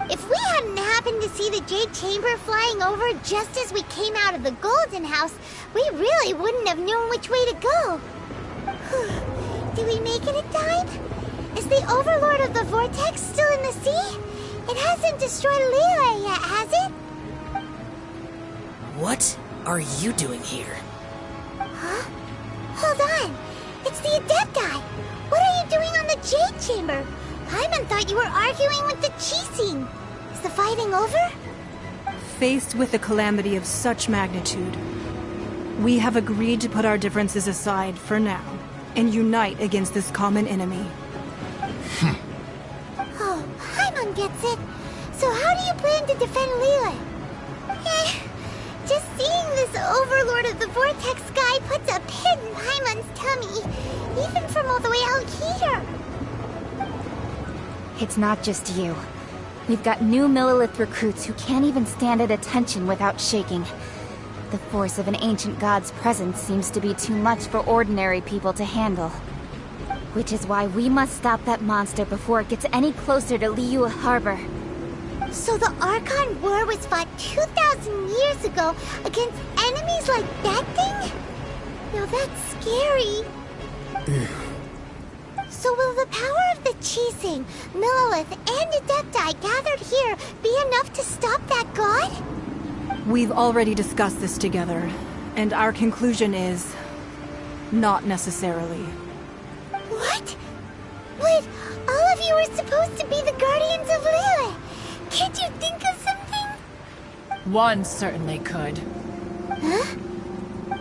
If we hadn't happened to see the Jade Chamber flying over just as we came out of the Golden House, we really wouldn't have known which way to go. Did we make it in time? Is the Overlord of the Vortex still in the sea? It hasn't destroyed Liyue yet, has it? What are you doing here? Huh? Hold on. It's the Adepti. What are you doing on the Jade Chamber? Paimon thought you were arguing with the Qixing. Is the fighting over? Faced with a calamity of such magnitude, we have agreed to put our differences aside for now and unite against this common enemy. Oh, Paimon gets it. So how do you plan to defend Liyue? Just seeing this Overlord of the Vortex guy puts a pit in Paimon's tummy, even from all the way out here. It's not just you. We've got new Millelith recruits who can't even stand at attention without shaking. The force of an ancient god's presence seems to be too much for ordinary people to handle. Which is why we must stop that monster before it gets any closer to Liyue Harbor. So the Archon War was fought 2,000 years ago against enemies like that thing? Now that's scary. So will the power of the Qixing, Millelith, and Adepti gathered here be enough to stop that god? We've already discussed this together, and our conclusion is... not necessarily. What? But all of you were supposed to be the Guardians of Liyue. Can't you think of something? One certainly could. Huh?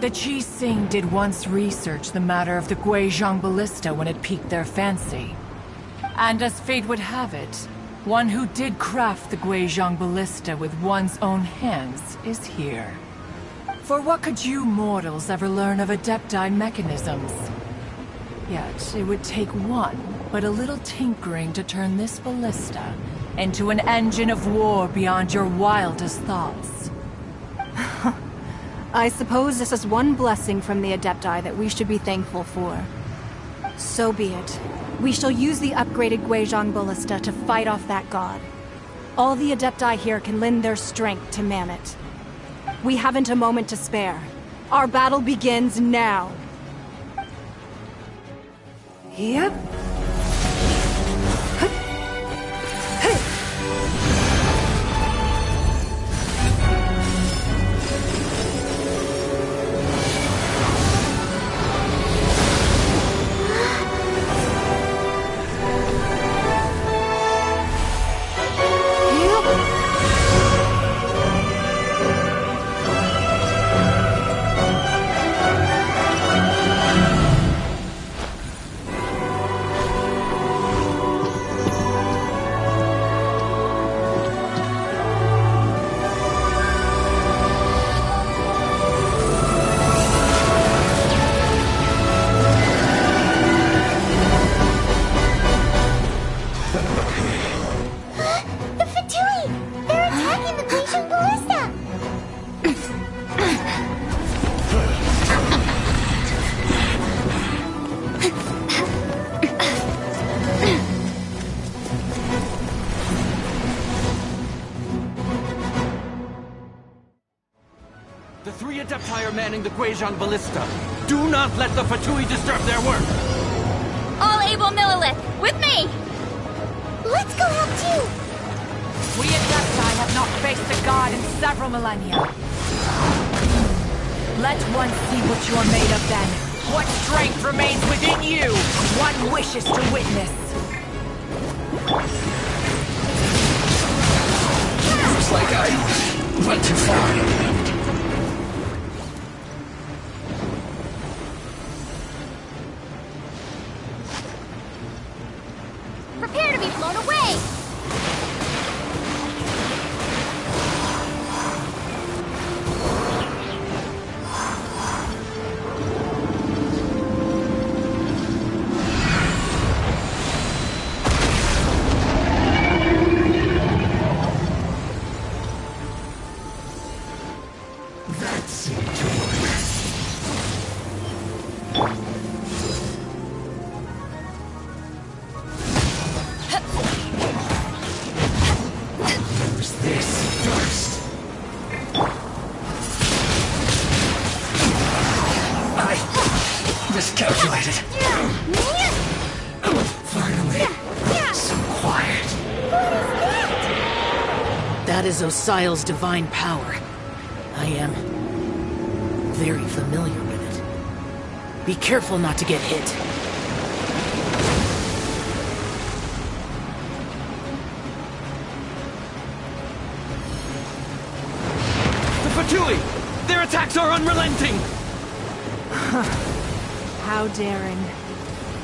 The Qixing did once research the matter of the Guizhong Ballista when it piqued their fancy. And as fate would have it, one who did craft the Guizhong Ballista with one's own hands is here. For what could you mortals ever learn of Adepti mechanisms? Yet, it would take one, but a little tinkering to turn this ballista into an engine of war beyond your wildest thoughts. I suppose this is one blessing from the Adepti that we should be thankful for. So be it. We shall use the upgraded Guizhong Ballista to fight off that god. All the Adepti here can lend their strength to man it. We haven't a moment to spare. Our battle begins now. Yep. The three Adepti are manning the Guizhong Ballista. Do not let the Fatui disturb their work! All able Millelith, with me! Let's go help too! We Adepti have not faced a god in several millennia. Let one see what you are made of then. What strength remains within you, one wishes to witness. Looks like I went too far. Prepare to be blown away! Miscalculated. Finally. So quiet. That is Osial's divine power. I am very familiar with it. Be careful not to get hit. The Fatui! Their attacks are unrelenting! How daring.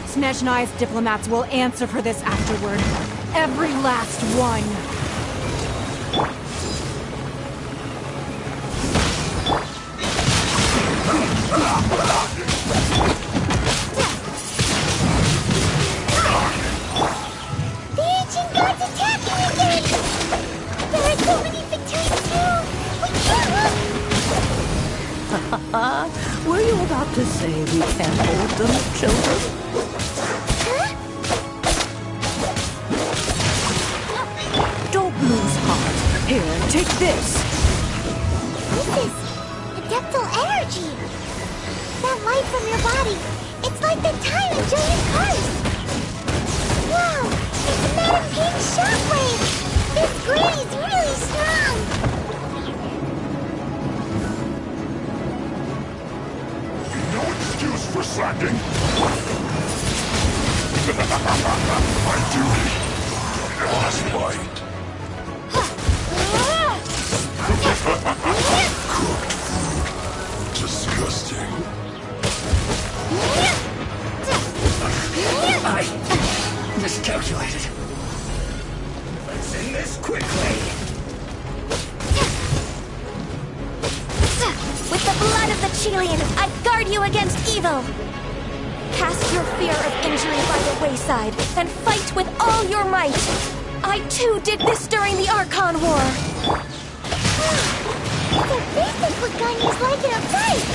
Snezhnai's diplomats will answer for this afterward. Every last one. The ancient god's attacking again! There are so many Fatuis too! We can't look! Were you about to say we can't hold them, children? Huh? Don't lose heart. Here, take this. This is adeptal energy! That light from your body, it's like the time in Julian Curse! Wow! It's a Madam Pink shockwave! This grady's really strong! No excuse for slacking. My duty. Last light. Cooked food. Disgusting. I miscalculated. Let's end this quickly. With the blood of the Chilean, I guard you against evil! Cast your fear of injury by the wayside, and fight with all your might! I too did this during the Archon War! So this is what Ganya's like in a fight!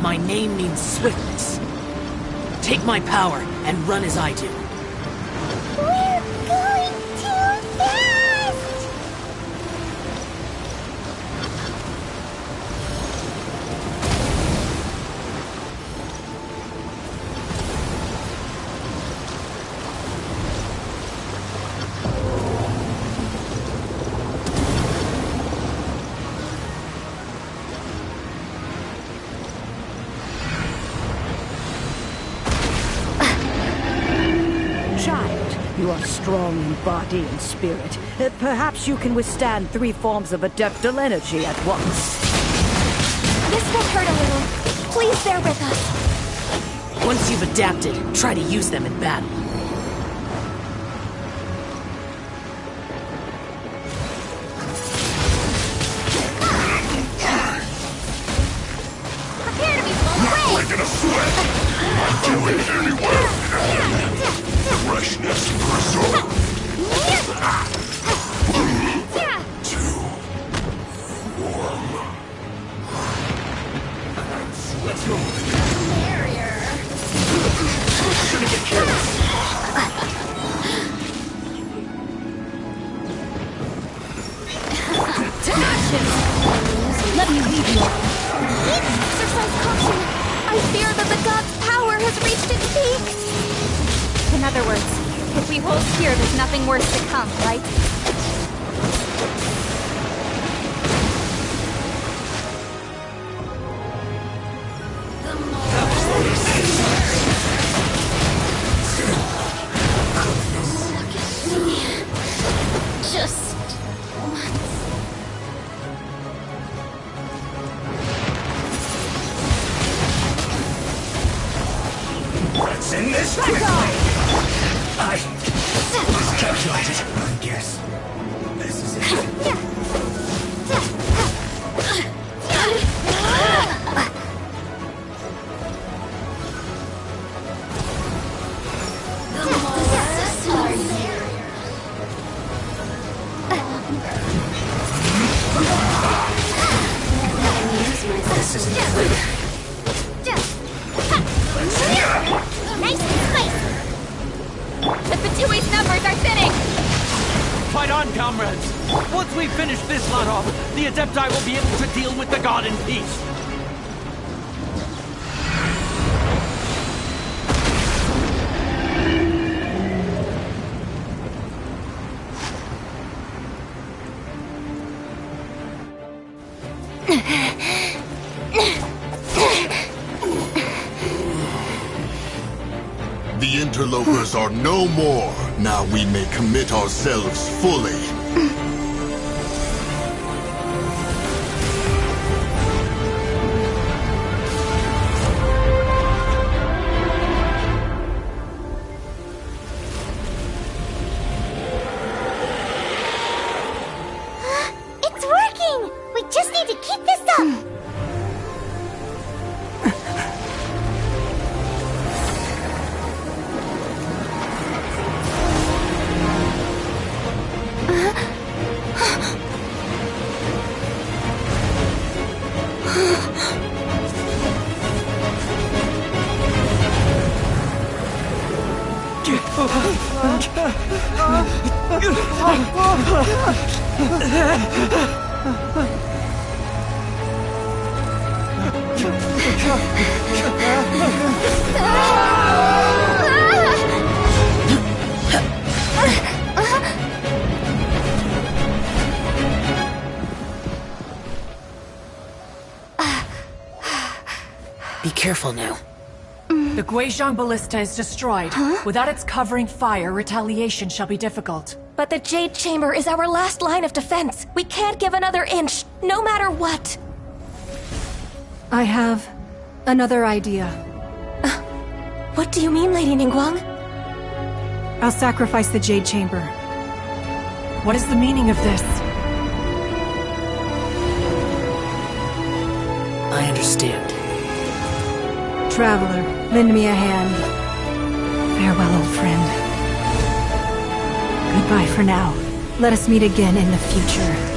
My name means swiftness. Take my power and run as I do. We're going too fast! Child, you are strong in body and spirit. Perhaps you can withstand 3 forms of adeptal energy at once. This will hurt a little. Please bear with us. Once you've adapted, try to use them in battle. Prepare to be blown away! Breaking a sweat. I'd do it anywhere. Freshness preserved. Too warm. Let's go. Shouldn't get careless. To action! Let me lead you. Exercise caution. I fear that the god's power has reached its peak. In other words, if we hold here, there's nothing worse to come, right? Just Let's end this quickly. I miscalculated. I guess this is it. This isn't clear. nice and spicy! The Fatui's numbers are thinning! Fight on, comrades! Once we we finish this lot off, the Adepti will be able to deal with the god in peace. The interlopers are no more. Now we may commit ourselves fully. It's working! We just need to keep this up! Be careful now. The Guizhong Ballista is destroyed. Without its covering fire, retaliation shall be difficult. But the Jade Chamber is our last line of defense. We can't give another inch, no matter what. I have another idea. What do you mean, Lady Ningguang? I'll sacrifice the Jade Chamber. What is the meaning of this? I understand. Traveler, lend me a hand. Farewell, old friend. Goodbye for now. Let us meet again in the future.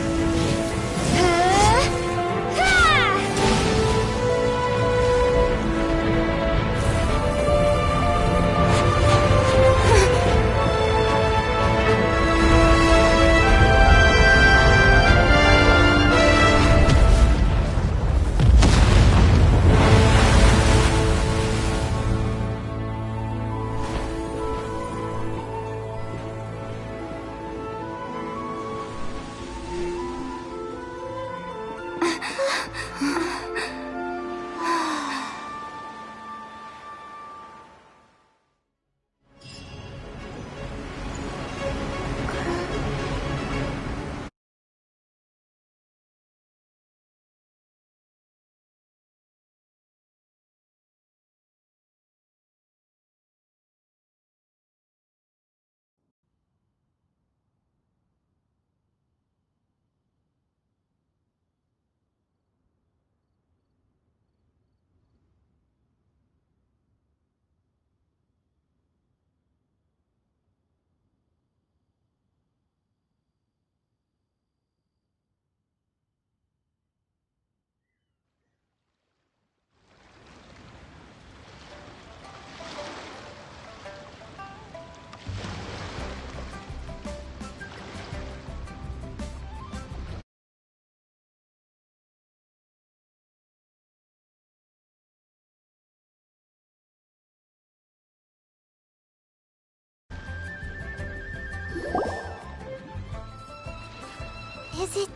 Is it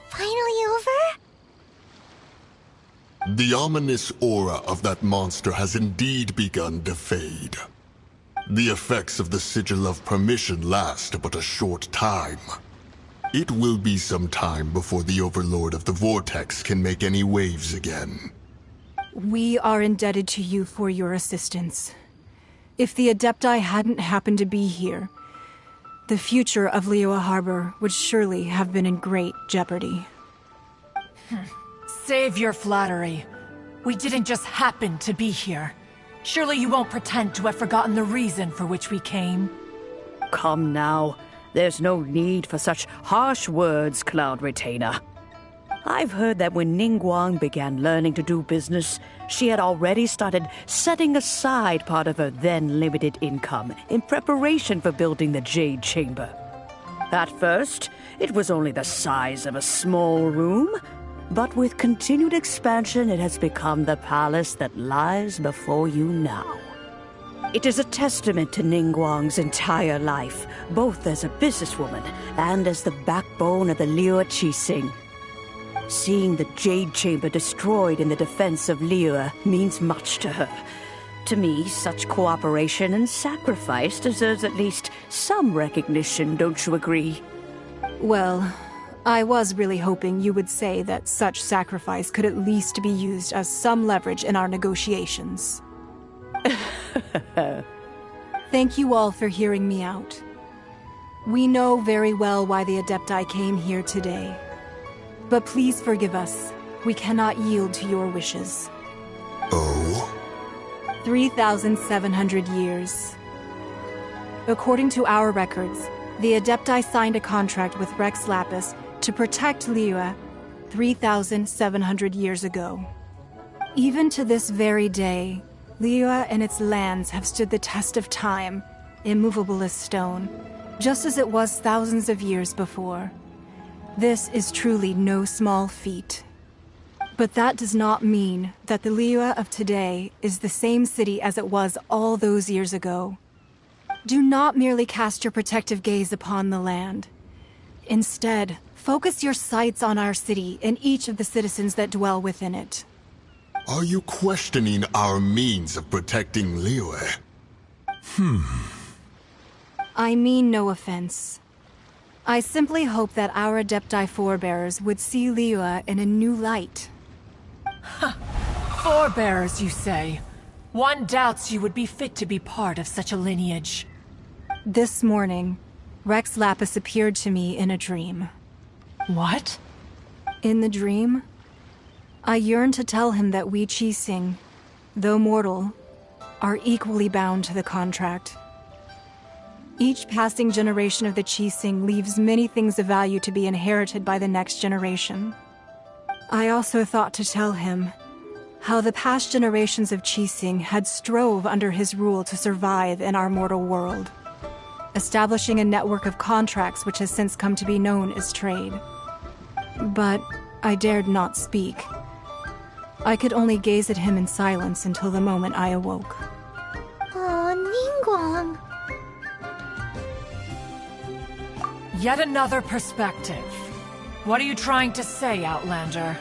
finally over? The ominous aura of that monster has indeed begun to fade. The effects of the Sigil of Permission last but a short time. It will be some time before the Overlord of the Vortex can make any waves again. We are indebted to you for your assistance. If the Adepti hadn't happened to be here, the future of Liyue Harbor would surely have been in great jeopardy. Save your flattery. We didn't just happen to be here. Surely you won't pretend to have forgotten the reason for which we came. Come now. There's no need for such harsh words, Cloud Retainer. I've heard that when Ningguang began learning to do business, she had already started setting aside part of her then limited income in preparation for building the Jade Chamber. At first, it was only the size of a small room, but with continued expansion, it has become the palace that lies before you now. It is a testament to Ningguang's entire life, both as a businesswoman and as the backbone of the Liyue Qixing. Seeing the Jade Chamber destroyed in the defense of Liyue means much to her. To me, such cooperation and sacrifice deserves at least some recognition, don't you agree? Well, I was really hoping you would say that such sacrifice could at least be used as some leverage in our negotiations. Thank you all for hearing me out. We know very well why the Adepti came here today. But please forgive us. We cannot yield to your wishes. Oh? 3,700 years. According to our records, the Adepti signed a contract with Rex Lapis to protect Liyue 3,700 years ago. Even to this very day, Liyue and its lands have stood the test of time, immovable as stone, just as it was thousands of years before. This is truly no small feat. But that does not mean that the Liyue of today is the same city as it was all those years ago. Do not merely cast your protective gaze upon the land. Instead, focus your sights on our city and each of the citizens that dwell within it. Are you questioning our means of protecting Liyue? I mean no offense. I simply hope that our Adepti forebears would see Liyue in a new light. Forebearers, you say? One doubts you would be fit to be part of such a lineage. This morning, Rex Lapis appeared to me in a dream. What? In the dream, I yearned to tell him that we Qixing, though mortal, are equally bound to the contract. Each passing generation of the Qixing leaves many things of value to be inherited by the next generation. I also thought to tell him how the past generations of Qixing had strove under his rule to survive in our mortal world, establishing a network of contracts which has since come to be known as trade. But I dared not speak. I could only gaze at him in silence until the moment I awoke. Oh, Ningguang. Yet another perspective. What are you trying to say, Outlander?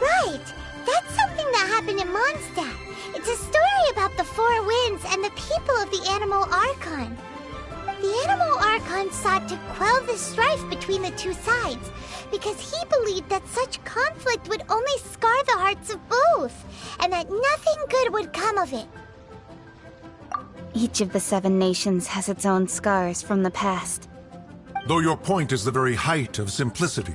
Right! That's something that happened in Mondstadt. It's a story about the Four Winds and the people of the Animal Archon. The Animal Archon sought to quell the strife between the two sides, because he believed that such conflict would only scar the hearts of both, and that nothing good would come of it. Each of the 7 nations has its own scars from the past. Though your point is the very height of simplicity.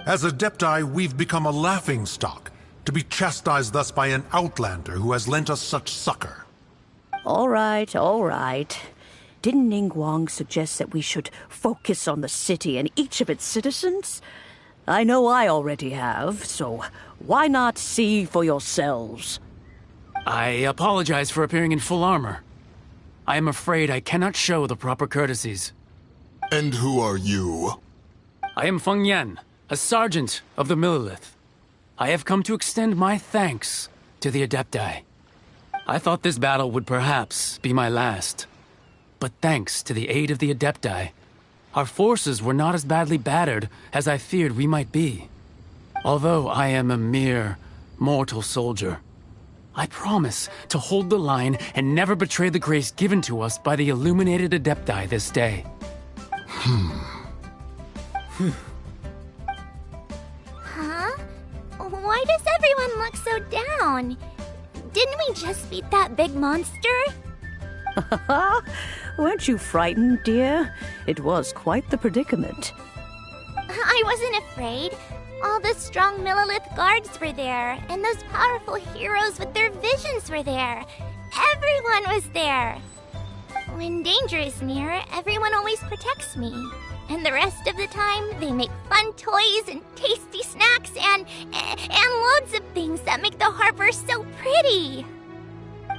As Adepti, we've become a laughingstock, to be chastised thus by an outlander who has lent us such succor. All right, all right. Didn't Ningguang suggest that we should focus on the city and each of its citizens? I know I already have, so why not see for yourselves? I apologize for appearing in full armor. I am afraid I cannot show the proper courtesies. And who are you? I am Feng Yan, a sergeant of the Millilith. I have come to extend my thanks to the Adepti. I thought this battle would perhaps be my last. But thanks to the aid of the Adepti, our forces were not as badly battered as I feared we might be. Although I am a mere mortal soldier, I promise to hold the line and never betray the grace given to us by the illuminated Adepti this day. Huh? Why does everyone look so down? Didn't we just beat that big monster? Weren't you frightened, dear? It was quite the predicament. I wasn't afraid. All the strong Millilith guards were there, and those powerful heroes with their visions were there. Everyone was there. When danger is near, everyone always protects me. And the rest of the time, they make fun toys and tasty snacks and loads of things that make the harbor so pretty.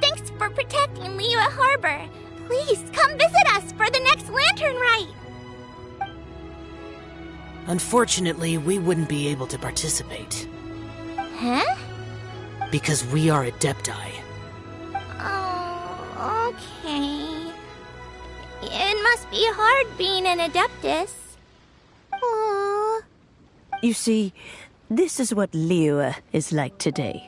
Thanks for protecting Liyue Harbor. Please come visit us for the next lantern rite. Unfortunately, we wouldn't be able to participate. Huh? Because we are Adepti. Oh, okay. It must be hard being an Adeptus. Aww. You see, this is what Liyue is like today.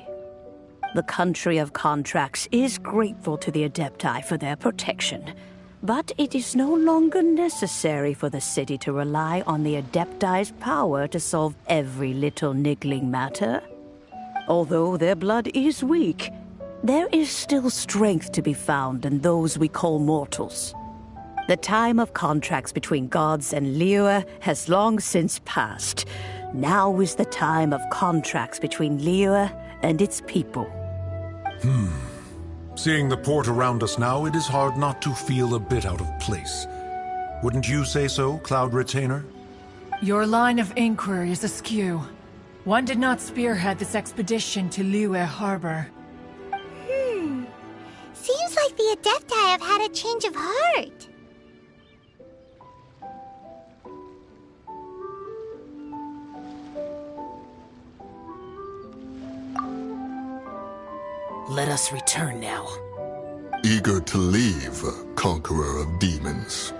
The country of contracts is grateful to the Adepti for their protection, but it is no longer necessary for the city to rely on the Adepti's power to solve every little niggling matter. Although their blood is weak, there is still strength to be found in those we call mortals. The time of contracts between gods and Liyue has long since passed. Now is the time of contracts between Liyue and its people. Seeing the port around us now, it is hard not to feel a bit out of place. Wouldn't you say so, Cloud Retainer? Your line of inquiry is askew. One did not spearhead this expedition to Liyue Harbor. Seems like the Adepti have had a change of heart. Let us return now. Eager to leave, conqueror of demons.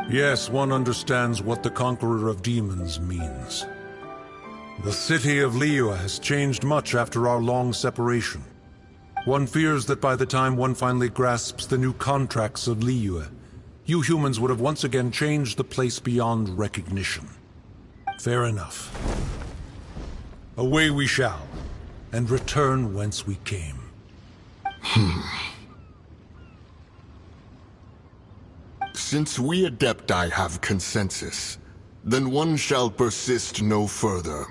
Yes, one understands what the Conqueror of Demons means. The city of Liyue has changed much after our long separation. One fears that by the time one finally grasps the new contracts of Liyue, you humans would have once again changed the place beyond recognition. Fair enough. Away we shall, and return whence we came. Since we Adepti have consensus, then one shall persist no further.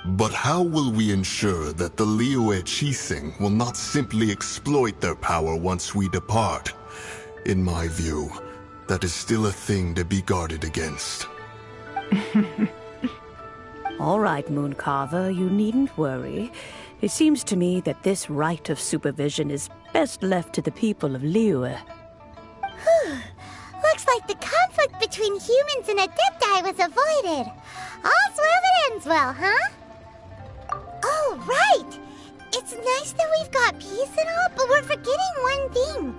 But how will we ensure that the Liyue Qixing will not simply exploit their power once we depart? In my view, that is still a thing to be guarded against. All right, Mooncarver, you needn't worry. It seems to me that this right of supervision is best left to the people of Liyue. Looks like the conflict between humans and Adepti was avoided. All's well that ends well, huh? Oh, right! It's nice that we've got peace and all, but we're forgetting one thing.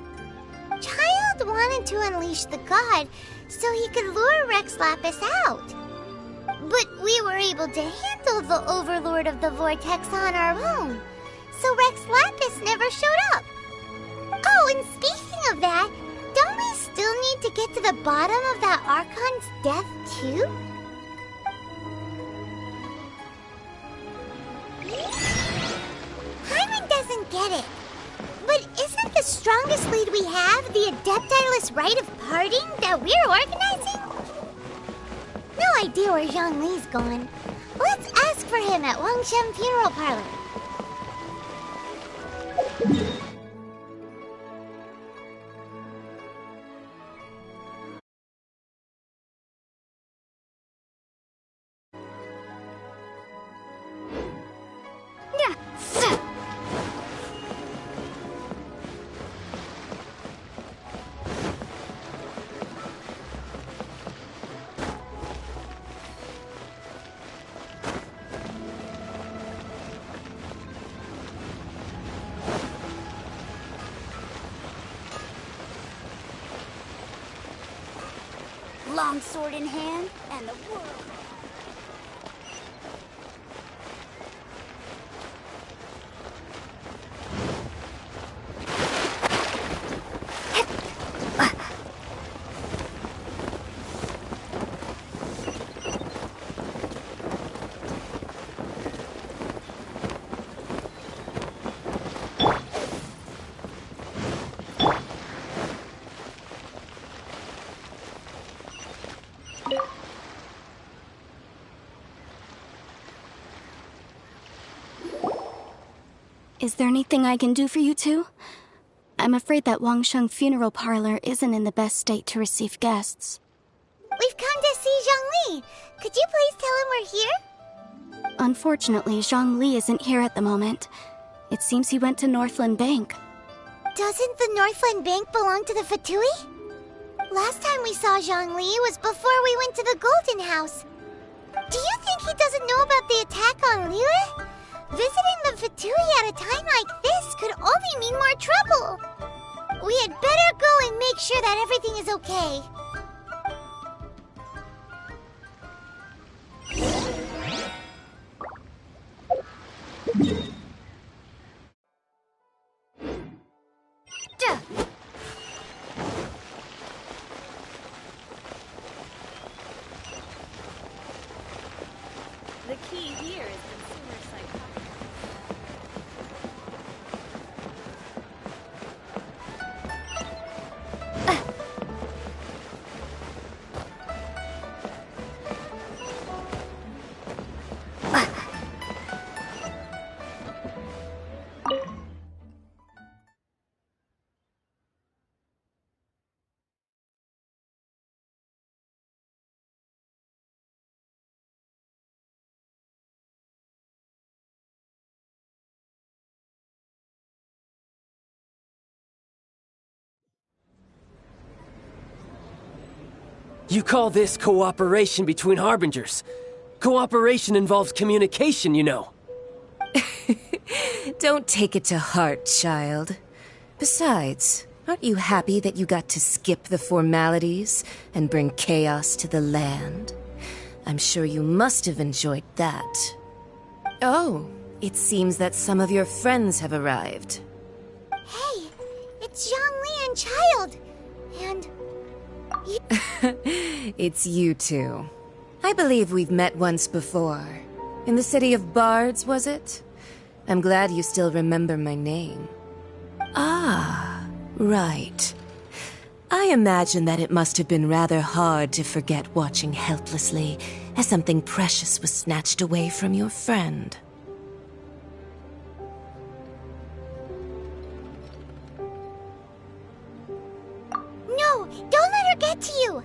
Child wanted to unleash the god so he could lure Rex Lapis out. But we were able to handle the Overlord of the Vortex on our own, so Rex Lapis never showed up. Oh, and speaking of that, don't we still need to get to the bottom of that Archon's death, too? Hyman doesn't get it. But isn't the strongest lead we have the Adeptiless Rite of Parting that we're organizing? No idea where Zhongli's gone. Let's ask for him at Wangshen Funeral Parlor. Long sword in hand, and the world. Is there anything I can do for you two? I'm afraid that Wangsheng Funeral Parlor isn't in the best state to receive guests. We've come to see Zhongli. Could you please tell him we're here? Unfortunately, Zhongli isn't here at the moment. It seems he went to Northland Bank. Doesn't the Northland Bank belong to the Fatui? Last time we saw Zhongli was before we went to the Golden House. Do you think he doesn't know about the attack on Liyue? Visiting the Fatui at a time like this could only mean more trouble. We had better go and make sure that everything is okay. The key here is consumer psychology. You call this cooperation between Harbingers? Cooperation involves communication, you know. Don't take it to heart, child. Besides, aren't you happy that you got to skip the formalities and bring chaos to the land? I'm sure you must have enjoyed that. Oh, it seems that some of your friends have arrived. Hey, it's Zhongli and Child. And... It's you two. I believe we've met once before. In the city of Bards, was it? I'm glad you still remember my name. Ah, right. I imagine that it must have been rather hard to forget watching helplessly as something precious was snatched away from your friend. No, don't let her get to you!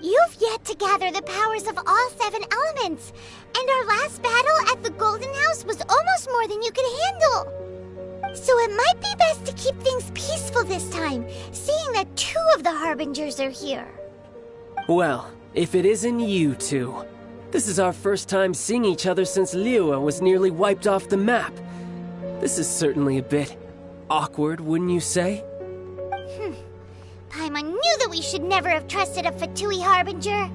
You've yet to gather the powers of all 7 elements, and our last battle at the Golden House was almost more than you could handle. So it might be best to keep things peaceful this time, seeing that 2 of the Harbingers are here. Well, if it isn't you two. This is our first time seeing each other since Liyue was nearly wiped off the map. This is certainly a bit awkward, wouldn't you say? Paimon knew that we should never have trusted a Fatui Harbinger.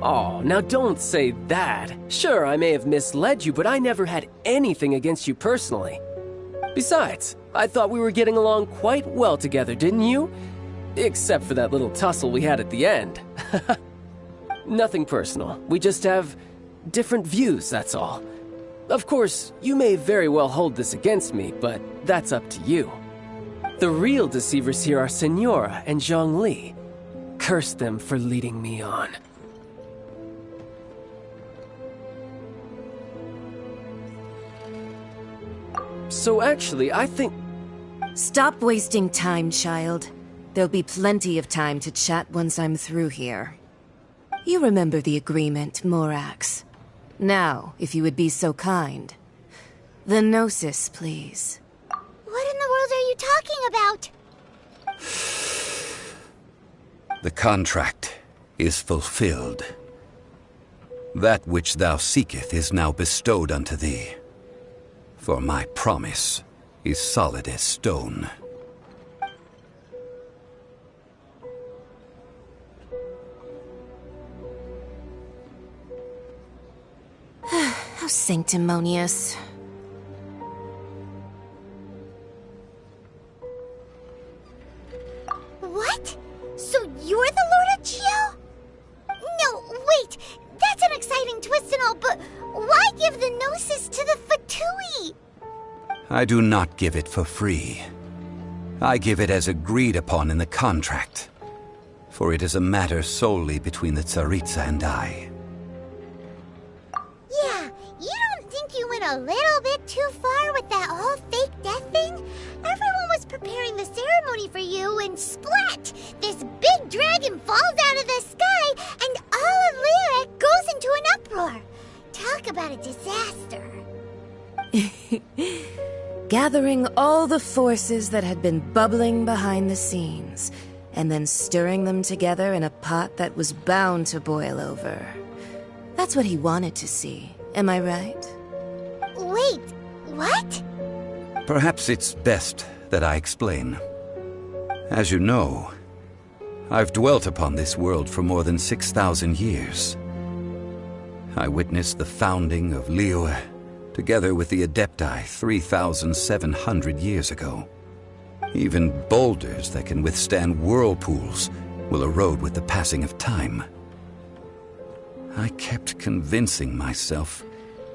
Oh, now don't say that. Sure, I may have misled you, but I never had anything against you personally. Besides, I thought we were getting along quite well together, didn't you? Except for that little tussle we had at the end. Nothing personal. We just have different views, that's all. Of course, you may very well hold this against me, but that's up to you. The real deceivers here are Senora and Zhongli. Curse them for leading me on. So actually, I think... Stop wasting time, child. There'll be plenty of time to chat once I'm through here. You remember the agreement, Morax. Now, if you would be so kind. The Gnosis, please. What in the world are you talking about? The contract is fulfilled. That which thou seeketh is now bestowed unto thee. For my promise is solid as stone. How sanctimonious. What? So you're the Lord of Chio? No, wait! That's an exciting twist and all, but why give the Gnosis to the Fatui? I do not give it for free. I give it as agreed upon in the contract. For it is a matter solely between the Tsaritsa and I. Yeah, you don't think you went a little bit too far with that whole fake death thing? Everyone was preparing the ceremony for you, and splat! This big dragon falls out of the sky, and all of Lyra goes into an uproar. Talk about a disaster. Gathering all the forces that had been bubbling behind the scenes, and then stirring them together in a pot that was bound to boil over. That's what he wanted to see, am I right? Wait, what? Perhaps it's best that I explain. As you know, I've dwelt upon this world for more than 6,000 years. I witnessed the founding of Liyue, together with the Adepti 3,700 years ago. Even boulders that can withstand whirlpools will erode with the passing of time. I kept convincing myself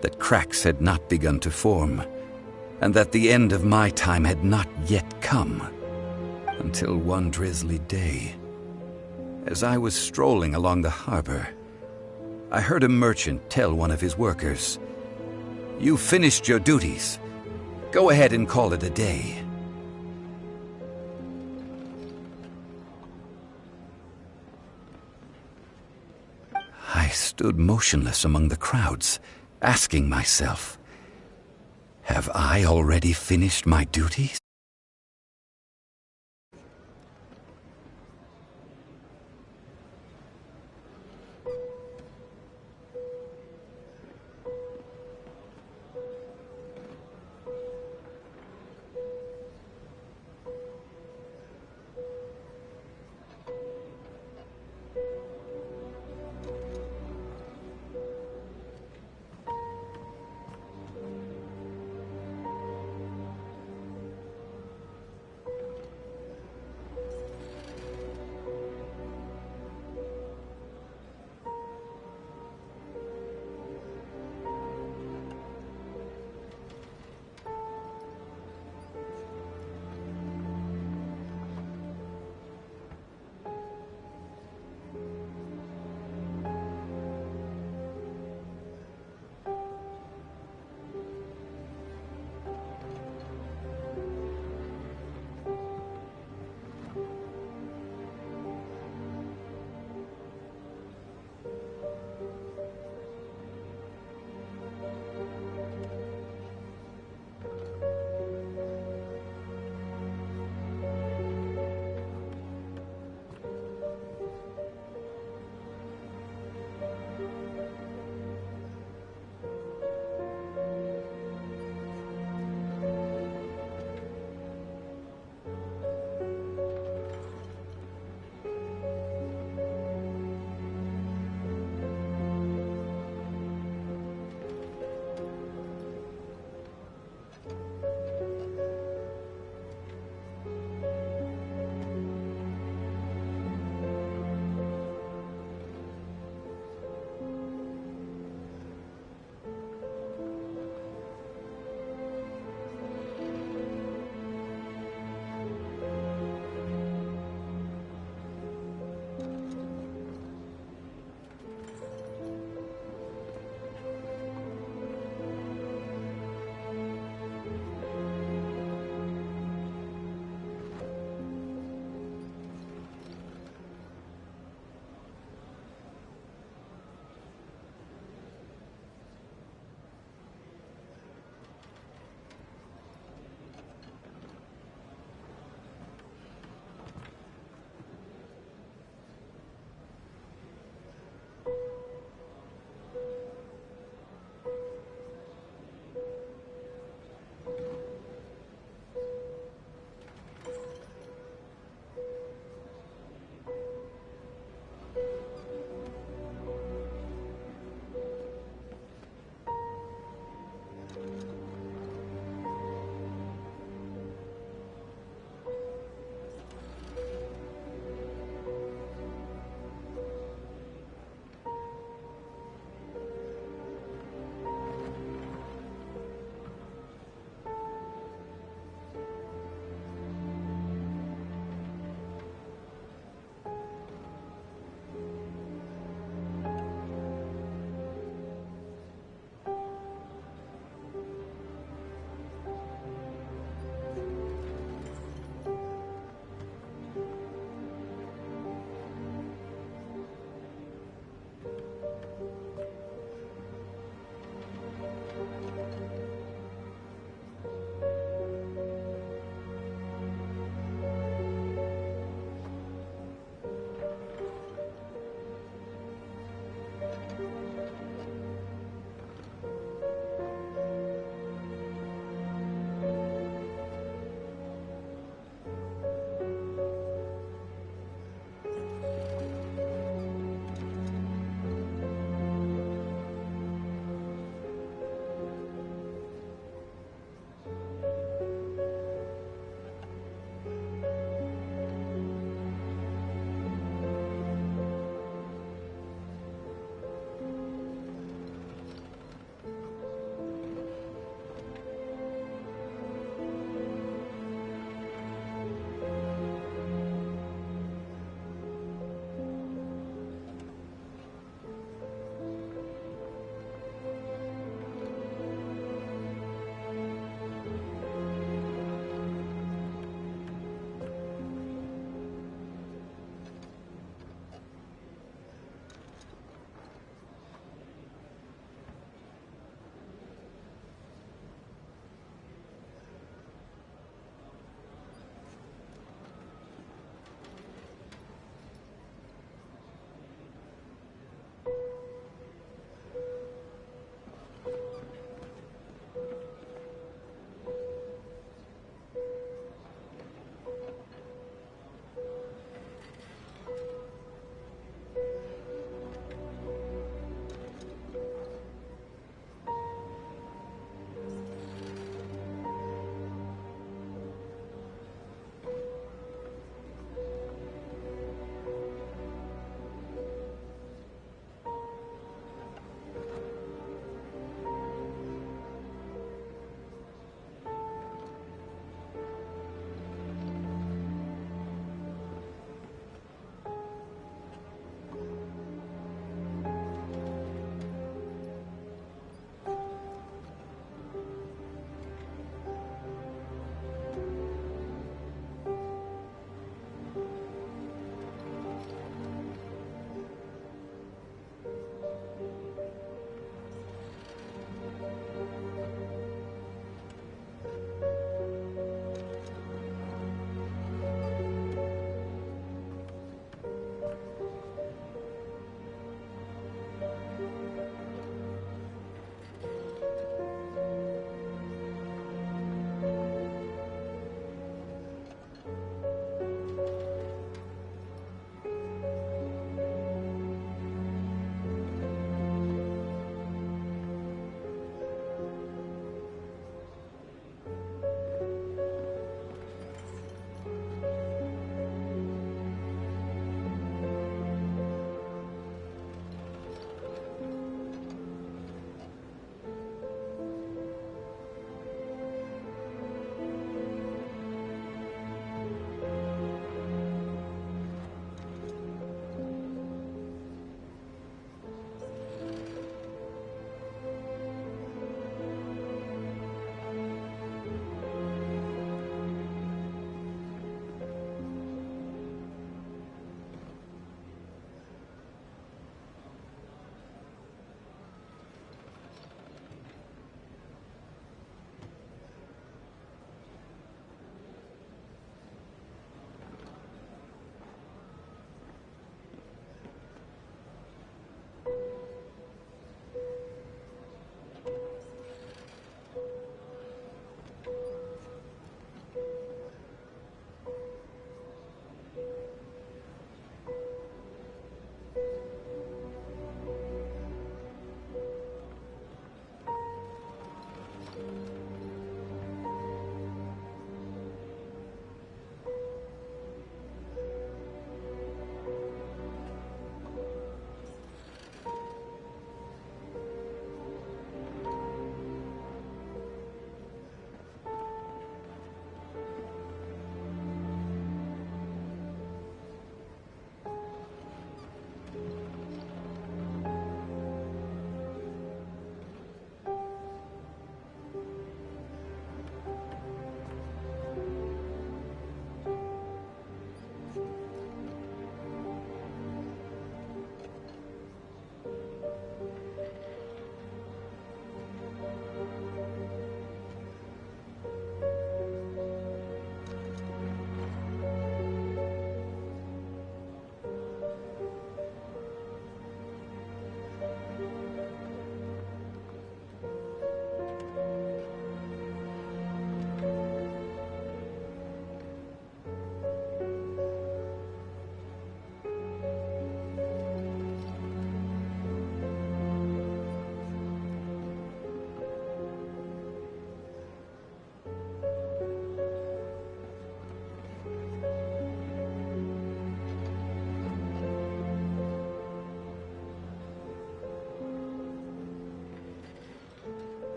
that cracks had not begun to form, and that the end of my time had not yet come. Until one drizzly day, as I was strolling along the harbor, I heard a merchant tell one of his workers, "You finished your duties. Go ahead and call it a day." I stood motionless among the crowds, asking myself, have I already finished my duties?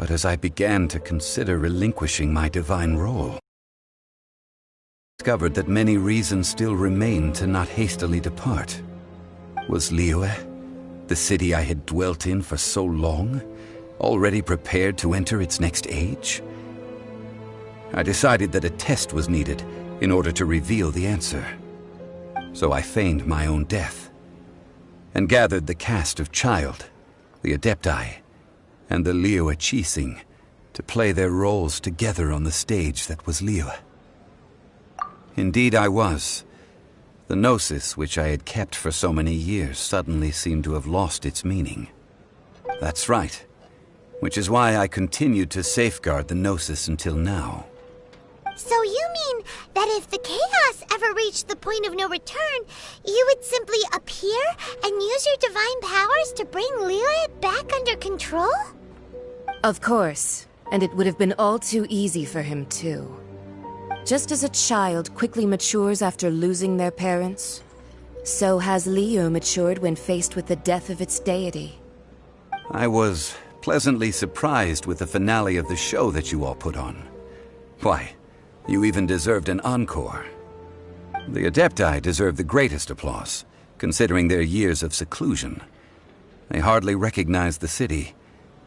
But as I began to consider relinquishing my divine role, I discovered that many reasons still remained to not hastily depart. Was Liyue, the city I had dwelt in for so long, already prepared to enter its next age? I decided that a test was needed in order to reveal the answer. So I feigned my own death, and gathered the cast of Child, the Adepti, and the Liyue Qixing to play their roles together on the stage that was Liyue. Indeed I was. The Gnosis, which I had kept for so many years, suddenly seemed to have lost its meaning. That's right, which is why I continued to safeguard the Gnosis until now. So you mean that if the chaos ever reached the point of no return, you would simply appear and use your divine powers to bring Liyue back under control? Of course, and it would have been all too easy for him too. Just as a child quickly matures after losing their parents, so has Liyue matured when faced with the death of its deity. I was pleasantly surprised with the finale of the show that you all put on. Why, you even deserved an encore. The Adepti deserve the greatest applause, considering their years of seclusion. They hardly recognized the city,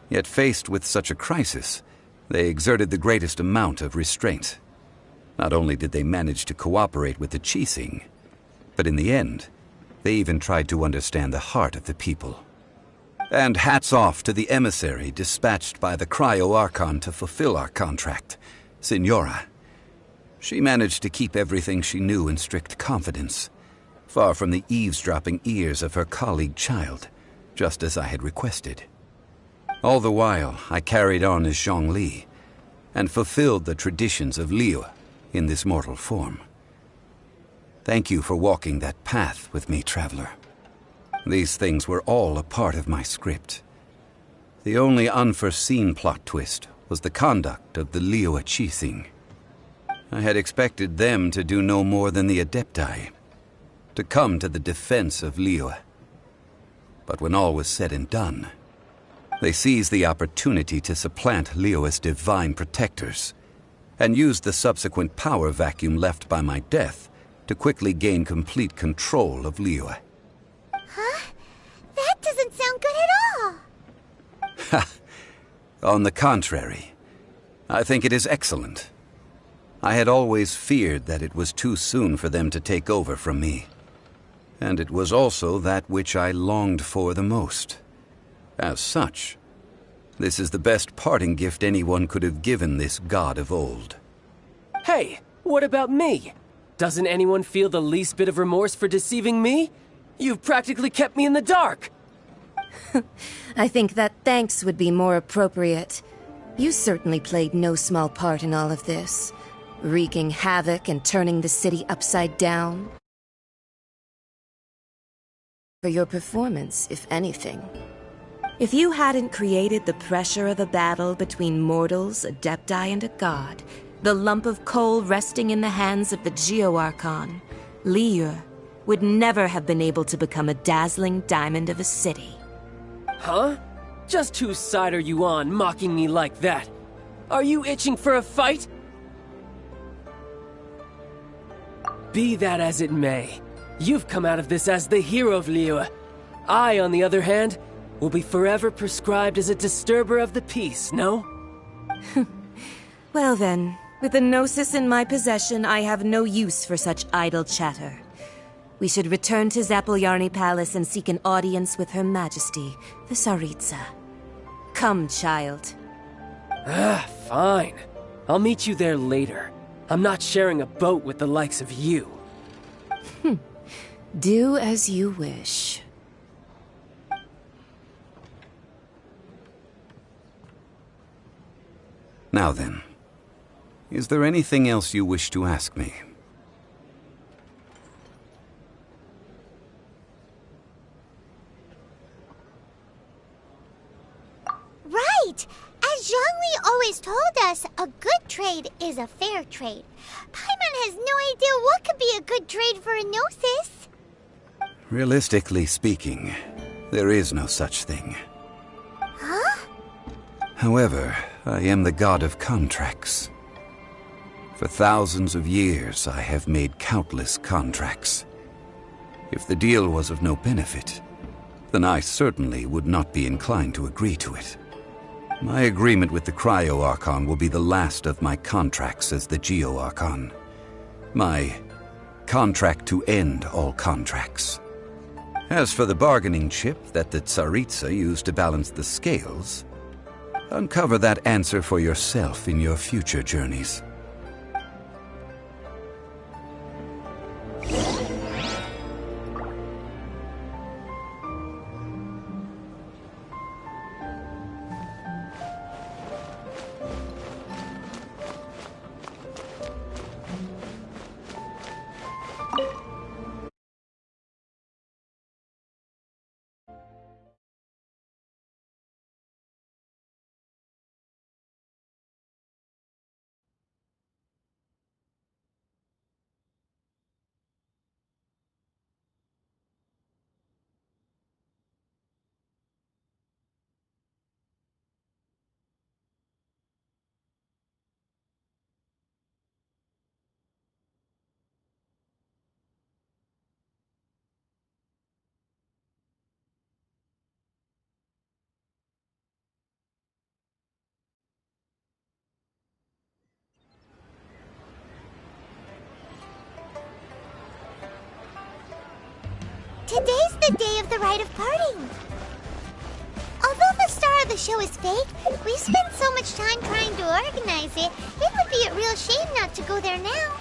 yet faced with such a crisis, they exerted the greatest amount of restraint. Not only did they manage to cooperate with the Qixing, but in the end, they even tried to understand the heart of the people. And hats off to the emissary dispatched by the Cryo-Archon to fulfill our contract, Signora. She managed to keep everything she knew in strict confidence, far from the eavesdropping ears of her colleague Child, just as I had requested. All the while, I carried on as Zhongli, and fulfilled the traditions of Liyue in this mortal form. Thank you for walking that path with me, Traveler. These things were all a part of my script. The only unforeseen plot twist was the conduct of the Liyue Qixing. I had expected them to do no more than the Adepti, to come to the defense of Liyue. But when all was said and done, they seized the opportunity to supplant Liyue's divine protectors, and used the subsequent power vacuum left by my death to quickly gain complete control of Liyue. Huh? That doesn't sound good at all! Ha! On the contrary, I think it is excellent. I had always feared that it was too soon for them to take over from me. And it was also that which I longed for the most. As such, this is the best parting gift anyone could have given this god of old. Hey, what about me? Doesn't anyone feel the least bit of remorse for deceiving me? You've practically kept me in the dark! I think that thanks would be more appropriate. You certainly played no small part in all of this, wreaking havoc and turning the city upside down. For your performance, if anything. If you hadn't created the pressure of a battle between mortals, Adepti, and a god, the lump of coal resting in the hands of the Geo-Archon, Liyue would never have been able to become a dazzling diamond of a city. Huh? Just whose side are you on, mocking me like that? Are you itching for a fight? Be that as it may, you've come out of this as the hero of Liyue. I, on the other hand, will be forever prescribed as a disturber of the peace, no? Well then, with the Gnosis in my possession, I have no use for such idle chatter. We should return to Zapoljarny Palace and seek an audience with Her Majesty, the Tsaritsa. Come, child. Fine. I'll meet you there later. I'm not sharing a boat with the likes of you. Do as you wish. Now then, is there anything else you wish to ask me? Right! As Zhongli always told us, a good trade is a fair trade. Paimon has no idea what could be a good trade for a Gnosis. Realistically speaking, there is no such thing. Huh? However, I am the god of contracts. For thousands of years, I have made countless contracts. If the deal was of no benefit, then I certainly would not be inclined to agree to it. My agreement with the Cryo-Archon will be the last of my contracts as the Geo-Archon. My contract to end all contracts. As for the bargaining chip that the Tsaritsa used to balance the scales, uncover that answer for yourself in your future journeys. Today's the day of the rite of parting. Although the star of the show is fake, we've spent so much time trying to organize it, it would be a real shame not to go there now.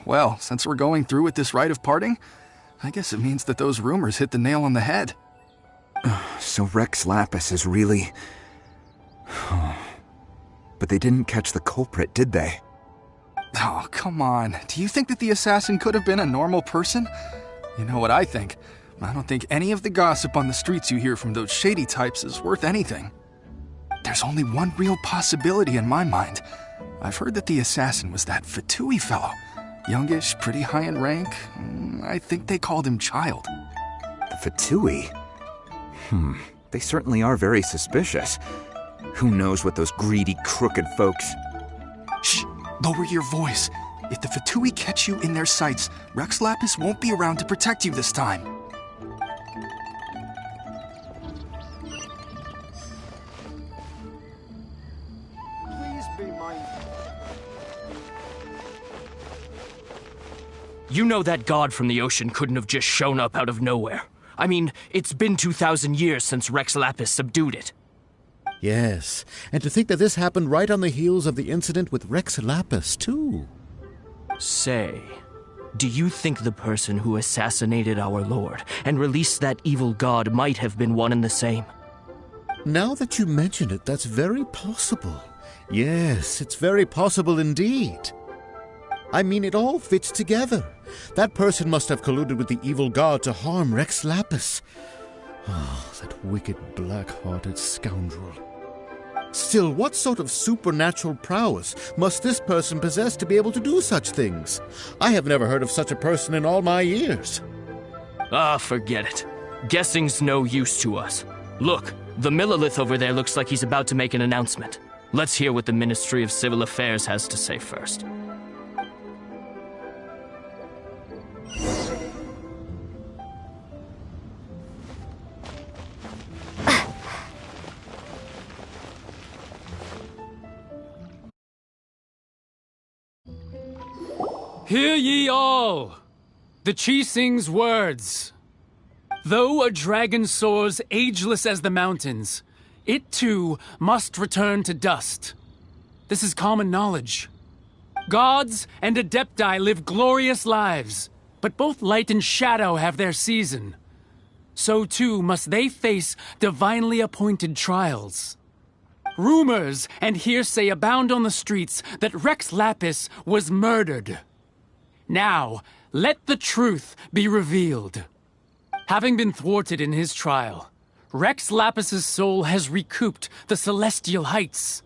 Well, since we're going through with this rite of parting, I guess it means that those rumors hit the nail on the head. So Rex Lapis is really... But they didn't catch the culprit, did they? Oh, come on. Do you think that the assassin could have been a normal person? You know what I think. I don't think any of the gossip on the streets you hear from those shady types is worth anything. There's only one real possibility in my mind. I've heard that the assassin was that Fatui fellow. Youngish, pretty high in rank. I think they called him Child. The Fatui? They certainly are very suspicious. Who knows what those greedy, crooked folks... Shh! Lower your voice. If the Fatui catch you in their sights, Rex Lapis won't be around to protect you this time. Please be mindful. You know that god from the ocean couldn't have just shown up out of nowhere. I mean, it's been 2,000 years since Rex Lapis subdued it. Yes, and to think that this happened right on the heels of the incident with Rex Lapis, too. Say, do you think the person who assassinated our lord and released that evil god might have been one and the same? Now that you mention it, that's very possible. Yes, it's very possible indeed. I mean, it all fits together. That person must have colluded with the evil god to harm Rex Lapis. Oh, that wicked, black-hearted scoundrel. Still, what sort of supernatural prowess must this person possess to be able to do such things? I have never heard of such a person in all my years. Ah, forget it. Guessing's no use to us. Look, the Millilith over there looks like he's about to make an announcement. Let's hear what the Ministry of Civil Affairs has to say first. Hear ye all! The Chi-Sing's words. Though a dragon soars ageless as the mountains, it too must return to dust. This is common knowledge. Gods and Adepti live glorious lives, but both light and shadow have their season. So too must they face divinely appointed trials. rumors and hearsay abound on the streets that Rex Lapis was murdered. Now, let the truth be revealed. Having been thwarted in his trial, Rex Lapis's soul has recouped the celestial heights.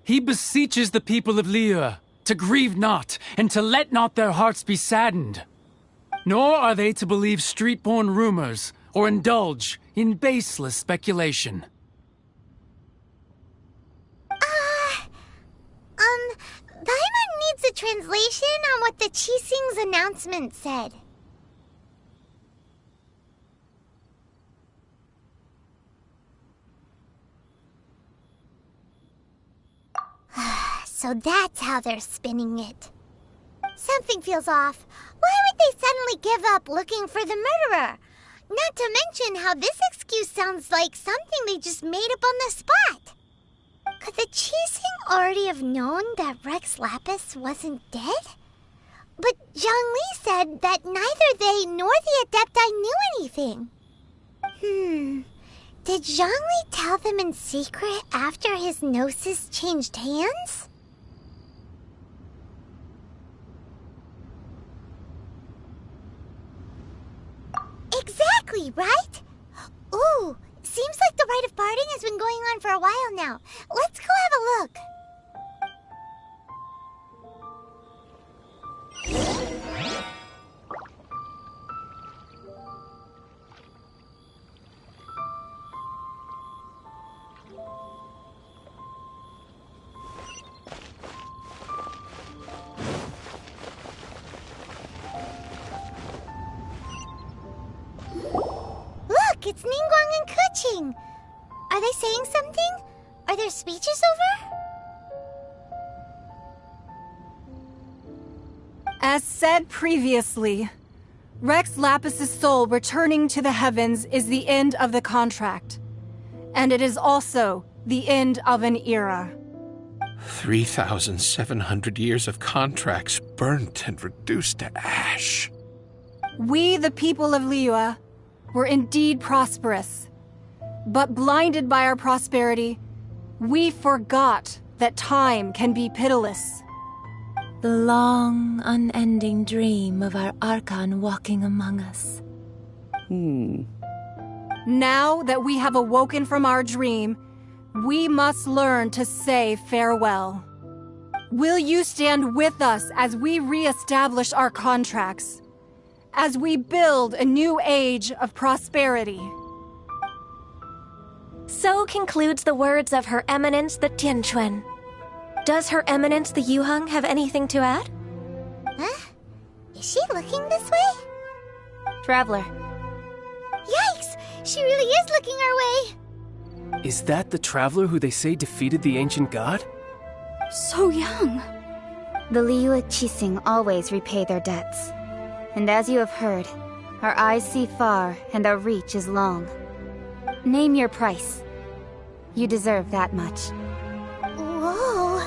He beseeches the people of Liyue to grieve not and to let not their hearts be saddened. Nor are they to believe street-born rumors or indulge in baseless speculation. Paimon needs a translation on what the Qixing's announcement said. So that's how they're spinning it. Something feels off. Why would they suddenly give up looking for the murderer? Not to mention how this excuse sounds like something they just made up on the spot. Could the Qixing already have known that Rex Lapis wasn't dead? But Zhongli said that neither they nor the Adepti knew anything. Did Zhongli tell them in secret after his gnosis changed hands? Exactly, right? Ooh, seems like the rite of parting has been going on for a while now. Let's go have a look. Look, it's Ningguang and Keqing. Are they saying something? Are their speeches over? As said previously, Rex Lapis's soul returning to the heavens is the end of the contract. And it is also the end of an era. 3,700 years of contracts burnt and reduced to ash. We, the people of Liyue, were indeed prosperous. But blinded by our prosperity, we forgot that time can be pitiless. The long, unending dream of our Archon walking among us. Now that we have awoken from our dream, we must learn to say farewell. Will you stand with us as we re-establish our contracts? As we build a new age of prosperity? So concludes the words of Her Eminence the Tianquan. Does Her Eminence the Yuheng have anything to add? Huh? Is she looking this way? Traveler. Yikes! She really is looking our way! Is that the traveler who they say defeated the ancient god? So young. The Liyue Qixing always repay their debts. And as you have heard, our eyes see far and our reach is long. Name your price. You deserve that much. Whoa.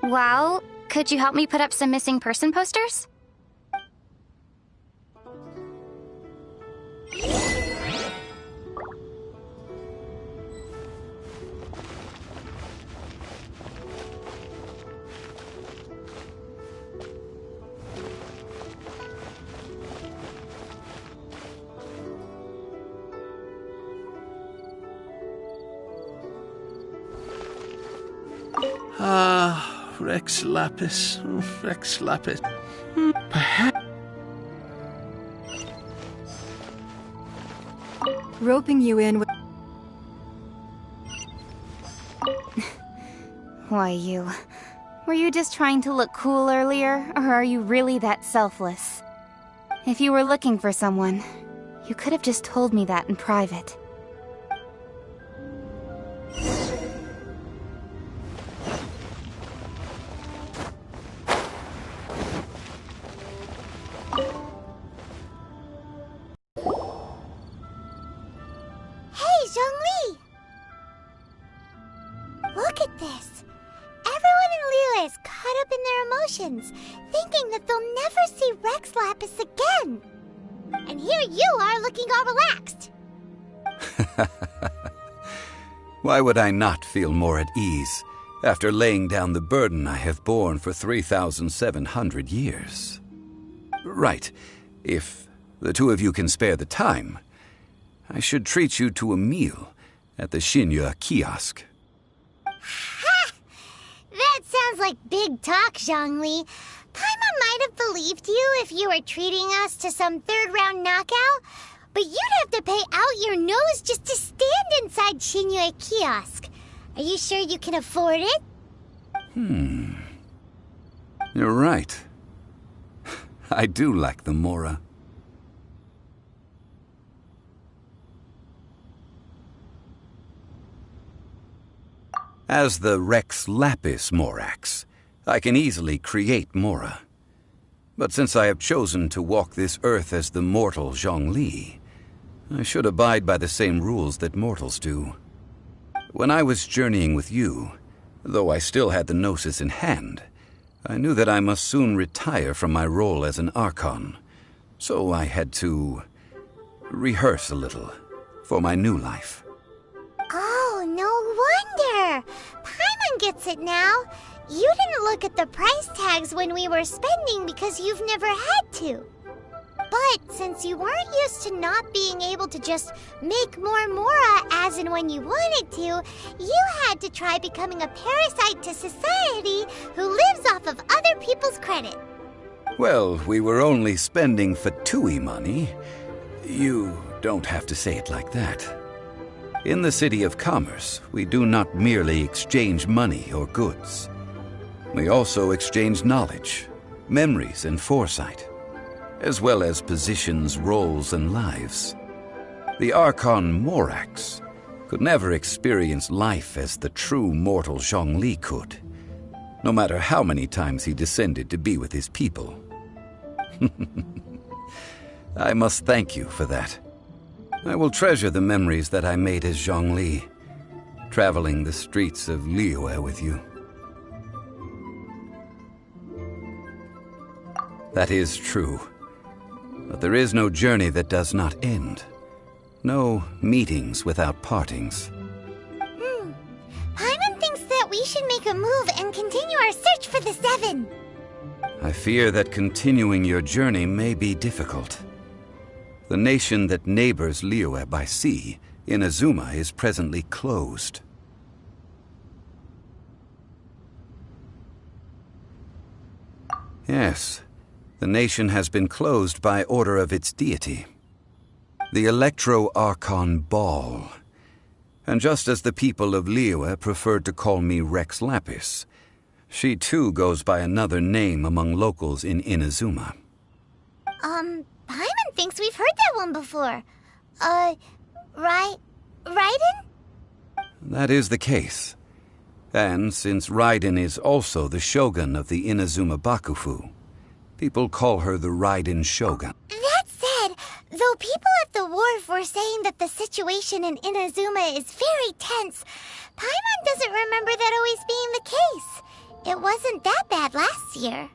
Well, could you help me put up some missing person posters? Rex Lapis. Rex Lapis. Perhaps. Roping you in with... Why, you... Were you just trying to look cool earlier, or are you really that selfless? If you were looking for someone, you could have just told me that in private. Hey, Zhongli! Look at this. Everyone in Liyue is caught up in visions, thinking that they'll never see Rex Lapis again. And here you are looking all relaxed. Why would I not feel more at ease after laying down the burden I have borne for 3,700 years? Right. If the two of you can spare the time, I should treat you to a meal at the Xinyue kiosk. Ha! That sounds like big talk, Zhongli. Paimon might have believed you if you were treating us to some third-round knockout, but you'd have to pay out your nose just to stand inside Xinyue kiosk. Are you sure you can afford it? You're right. I do like the Mora. As the Rex Lapis Morax, I can easily create Mora. But since I have chosen to walk this earth as the mortal Zhongli, I should abide by the same rules that mortals do. When I was journeying with you, though I still had the Gnosis in hand, I knew that I must soon retire from my role as an Archon, so I had to rehearse a little for my new life. Oh, no wonder! Paimon gets it now. You didn't look at the price tags when we were spending because you've never had to. But since you weren't used to not being able to just make more Mora as and when you wanted to, you had to try becoming a parasite to society who lives off of other people's credit. Well, we were only spending Fatui money. You don't have to say it like that. In the City of Commerce, we do not merely exchange money or goods. We also exchange knowledge, memories, and foresight, as well as positions, roles, and lives. The Archon Morax could never experience life as the true mortal Zhongli could, no matter how many times he descended to be with his people. I must thank you for that. I will treasure the memories that I made as Zhongli, traveling the streets of Liyue with you. That is true. But there is no journey that does not end. No meetings without partings. Paimon thinks that we should make a move and continue our search for the Seven. I fear that continuing your journey may be difficult. The nation that neighbors Liyue by sea, Inazuma, is presently closed. Yes, the nation has been closed by order of its deity, the Electro-Archon Ball. And just as the people of Liyue preferred to call me Rex Lapis, she too goes by another name among locals in Inazuma. Paimon thinks we've heard that one before. Raiden? That is the case. And since Raiden is also the shogun of the Inazuma Bakufu, people call her the Raiden Shogun. That said, though people at the wharf were saying that the situation in Inazuma is very tense, Paimon doesn't remember that always being the case. It wasn't that bad last year.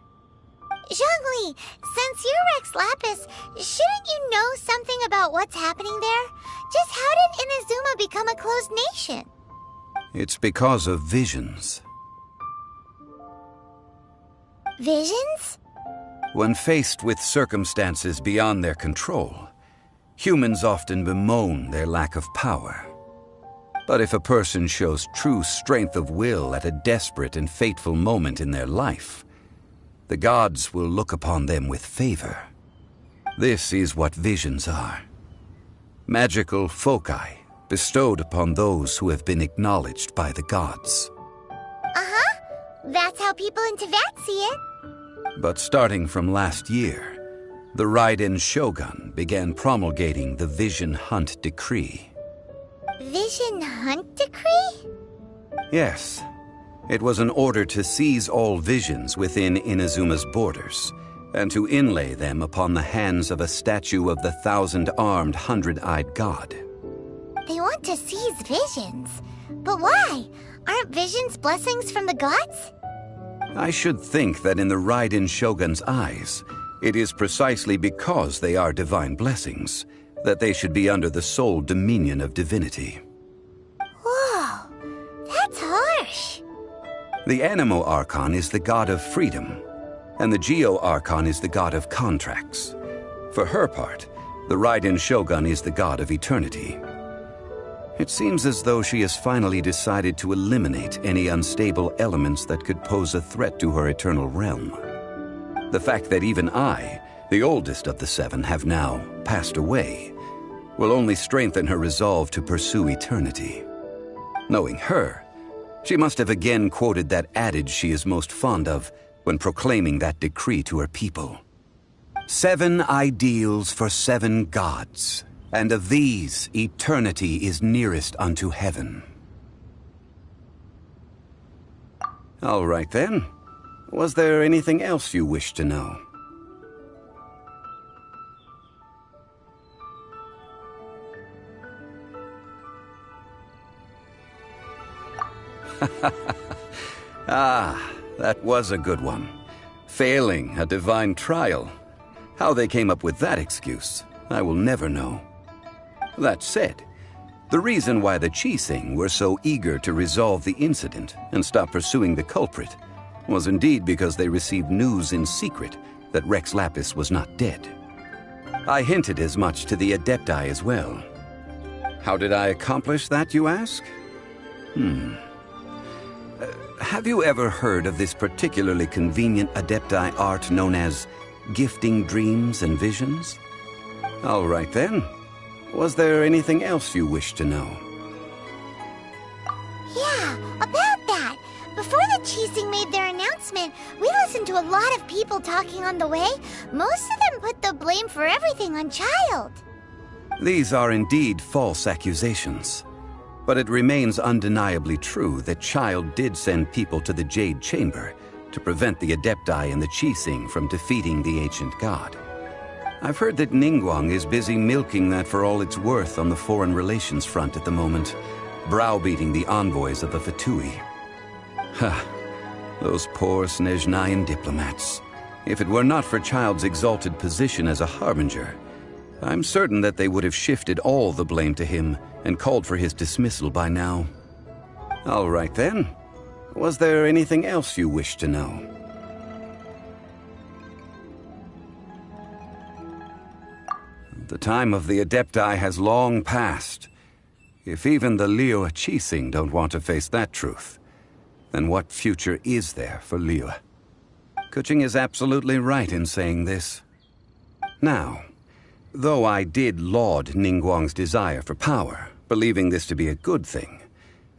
Zhongli, since you're Rex Lapis, shouldn't you know something about what's happening there? Just how did Inazuma become a closed nation? It's because of visions. Visions? When faced with circumstances beyond their control, humans often bemoan their lack of power. But if a person shows true strength of will at a desperate and fateful moment in their life, the gods will look upon them with favor. This is what visions are. Magical foci bestowed upon those who have been acknowledged by the gods. Uh-huh. That's how people in Teyvat see it. But starting from last year, the Raiden Shogun began promulgating the Vision Hunt Decree. Vision Hunt Decree? Yes. It was an order to seize all visions within Inazuma's borders, and to inlay them upon the hands of a statue of the 1,000-armed, 100-eyed god. They want to seize visions. But why? Aren't visions blessings from the gods? I should think that in the Raiden Shogun's eyes, it is precisely because they are divine blessings that they should be under the sole dominion of divinity. Whoa, that's harsh. The Animo Archon is the god of freedom, and the Geo Archon is the god of contracts. For her part, the Raiden Shogun is the god of eternity. It seems as though she has finally decided to eliminate any unstable elements that could pose a threat to her eternal realm. The fact that even I, the oldest of the seven, have now passed away, will only strengthen her resolve to pursue eternity. Knowing her, she must have again quoted that adage she is most fond of when proclaiming that decree to her people. 7 ideals for 7 gods, and of these, eternity is nearest unto heaven. All right then. Was there anything else you wished to know? Ah, that was a good one. Failing a divine trial. How they came up with that excuse, I will never know. That said, the reason why the Qixing were so eager to resolve the incident and stop pursuing the culprit was indeed because they received news in secret that Rex Lapis was not dead. I hinted as much to the Adepti as well. How did I accomplish that, you ask? Have you ever heard of this particularly convenient Adepti art known as gifting dreams and visions? All right then. Was there anything else you wished to know? Yeah, about that. Before the Qixing made their announcement, we listened to a lot of people talking on the way. Most of them put the blame for everything on Child. These are indeed false accusations. But it remains undeniably true that Child did send people to the Jade Chamber to prevent the Adepti and the Qixing from defeating the ancient god. I've heard that Ningguang is busy milking that for all it's worth on the foreign relations front at the moment, browbeating the envoys of the Fatui. Ha! Those poor Snezhnayan diplomats. If it were not for Child's exalted position as a harbinger, I'm certain that they would have shifted all the blame to him and called for his dismissal by now. All right then. Was there anything else you wished to know? The time of the Adepti has long passed. If even the Liyue Qixing don't want to face that truth, then what future is there for Liyue? Kuching is absolutely right in saying this. Now, though I did laud Ningguang's desire for power, believing this to be a good thing,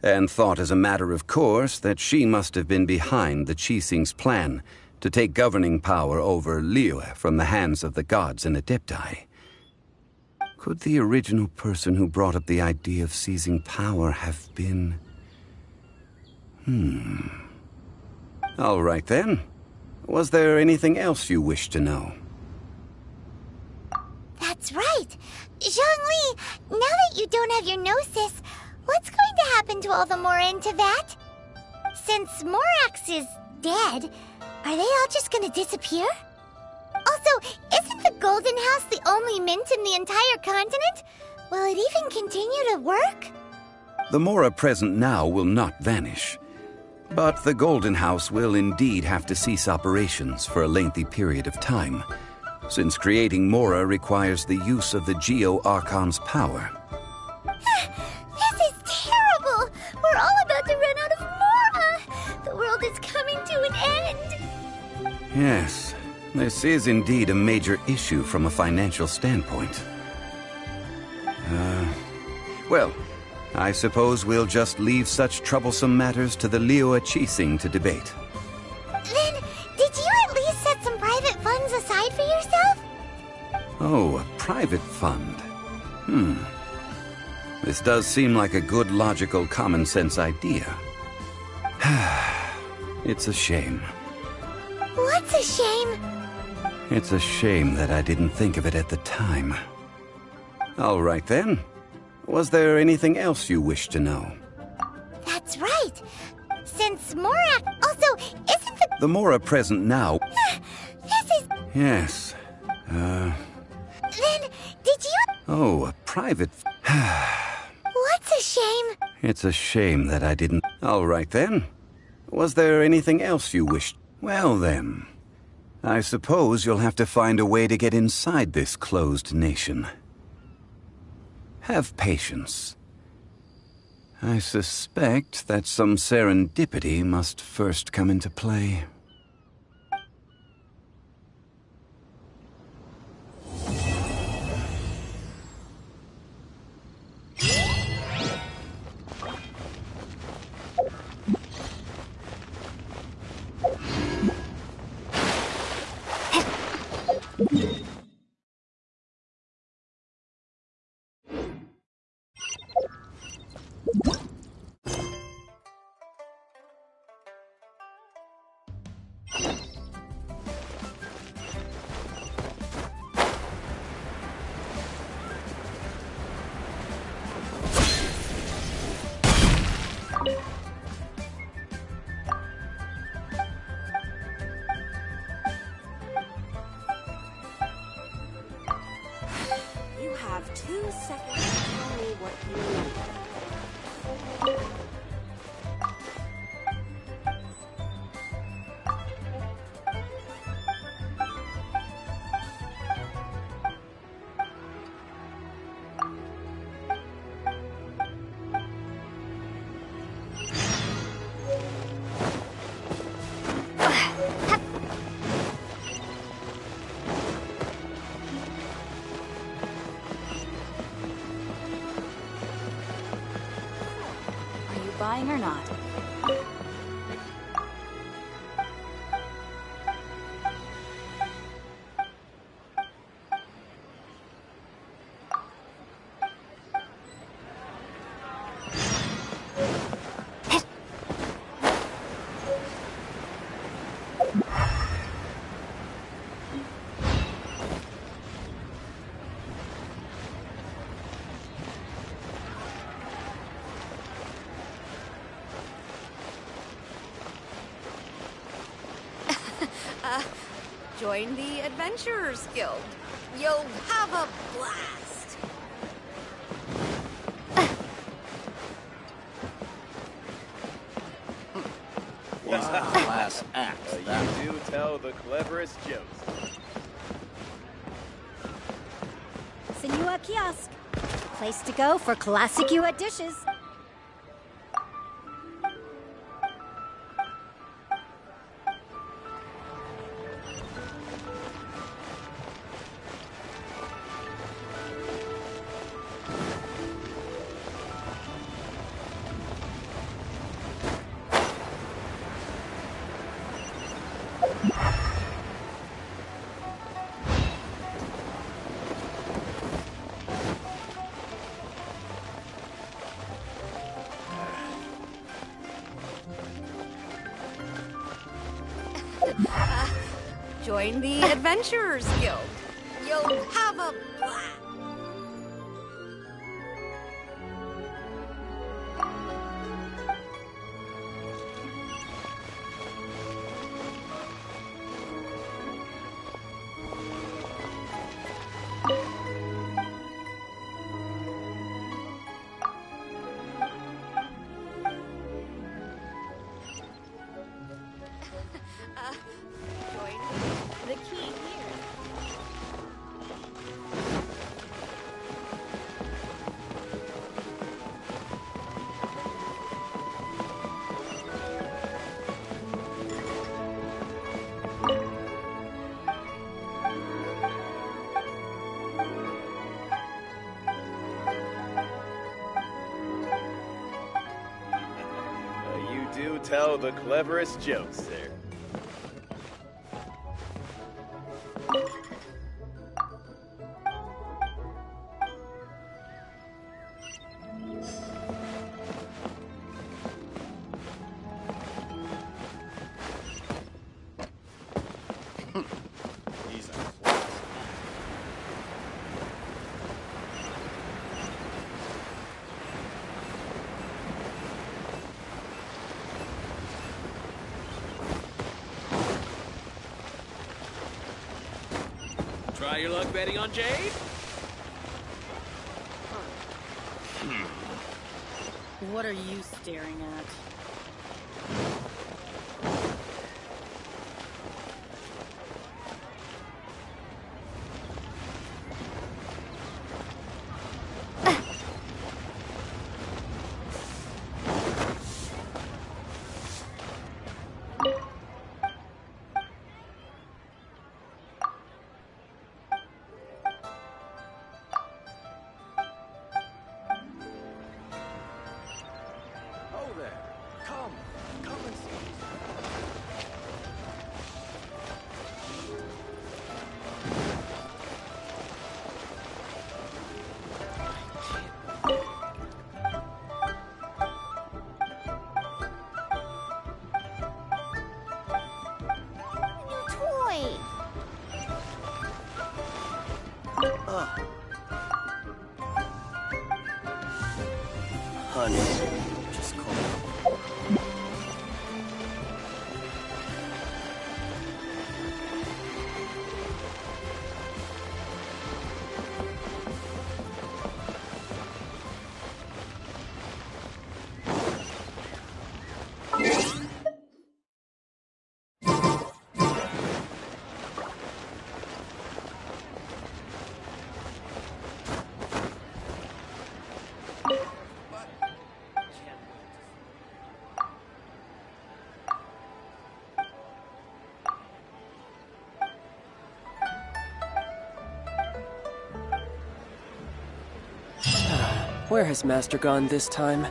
and thought as a matter of course that she must have been behind the Qixing's plan to take governing power over Liyue from the hands of the gods and Adepti, could the original person who brought up the idea of seizing power have been... All right then. Was there anything else you wished to know? That's right. Zhongli, now that you don't have your gnosis, what's going to happen to all the Mora in Teyvat? Since Morax is dead, are they all just going to disappear? Also, isn't the Golden House the only mint in the entire continent? Will it even continue to work? The Mora present now will not vanish. But the Golden House will indeed have to cease operations for a lengthy period of time, since creating Mora requires the use of the Geo Archon's power. This is terrible! We're all about to run out of Mora! The world is coming to an end! Yes, this is indeed a major issue from a financial standpoint. Well, I suppose we'll just leave such troublesome matters to the Liyue Qixing to debate. Then, did you at least set some private funds aside for yourself? Oh, a private fund. This does seem like a good, logical, common-sense idea. It's a shame. What's a shame? It's a shame that I didn't think of it at the time. All right then. Was there anything else you wished to know? That's right. Since Morak... Also, isn't the... The Mora present now... This is... Yes. Then, did you... Oh, a private... What's a shame? It's a shame that I didn't... All right, then. Was there anything else you wished? Well, then. I suppose you'll have to find a way to get inside this closed nation. Have patience. I suspect that some serendipity must first come into play. You have 2 seconds to tell me what you need. Buying or not? Join the Adventurers Guild. You'll have a blast. Class act. You do tell the cleverest jokes. Senua Kiosk. Place to go for classic Yua dishes. Join the Adventurers Guild. You'll have a blast. The key here. You do tell the cleverest jokes, sir. He's a class. Try your luck betting on Jade? What are you staring at? Honey, just call me. Where has Master gone this time?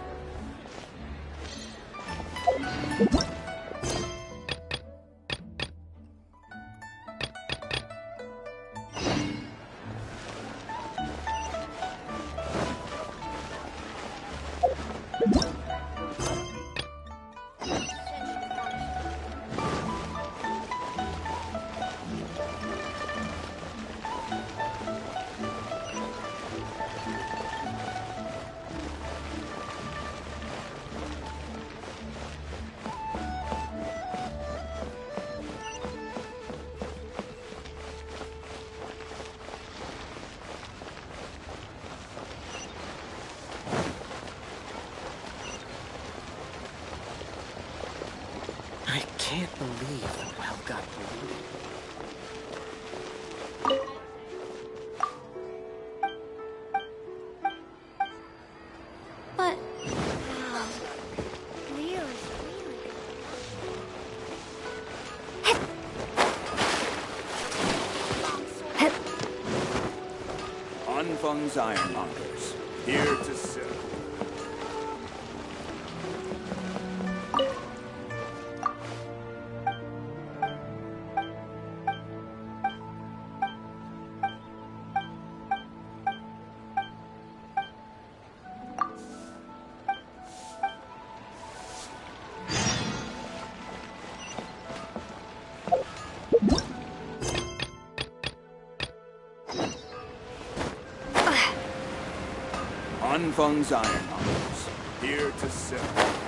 I can't believe the well got polluted. But... Anfang's ironmongers, here to serve. Anfang's ironmongers, here to serve.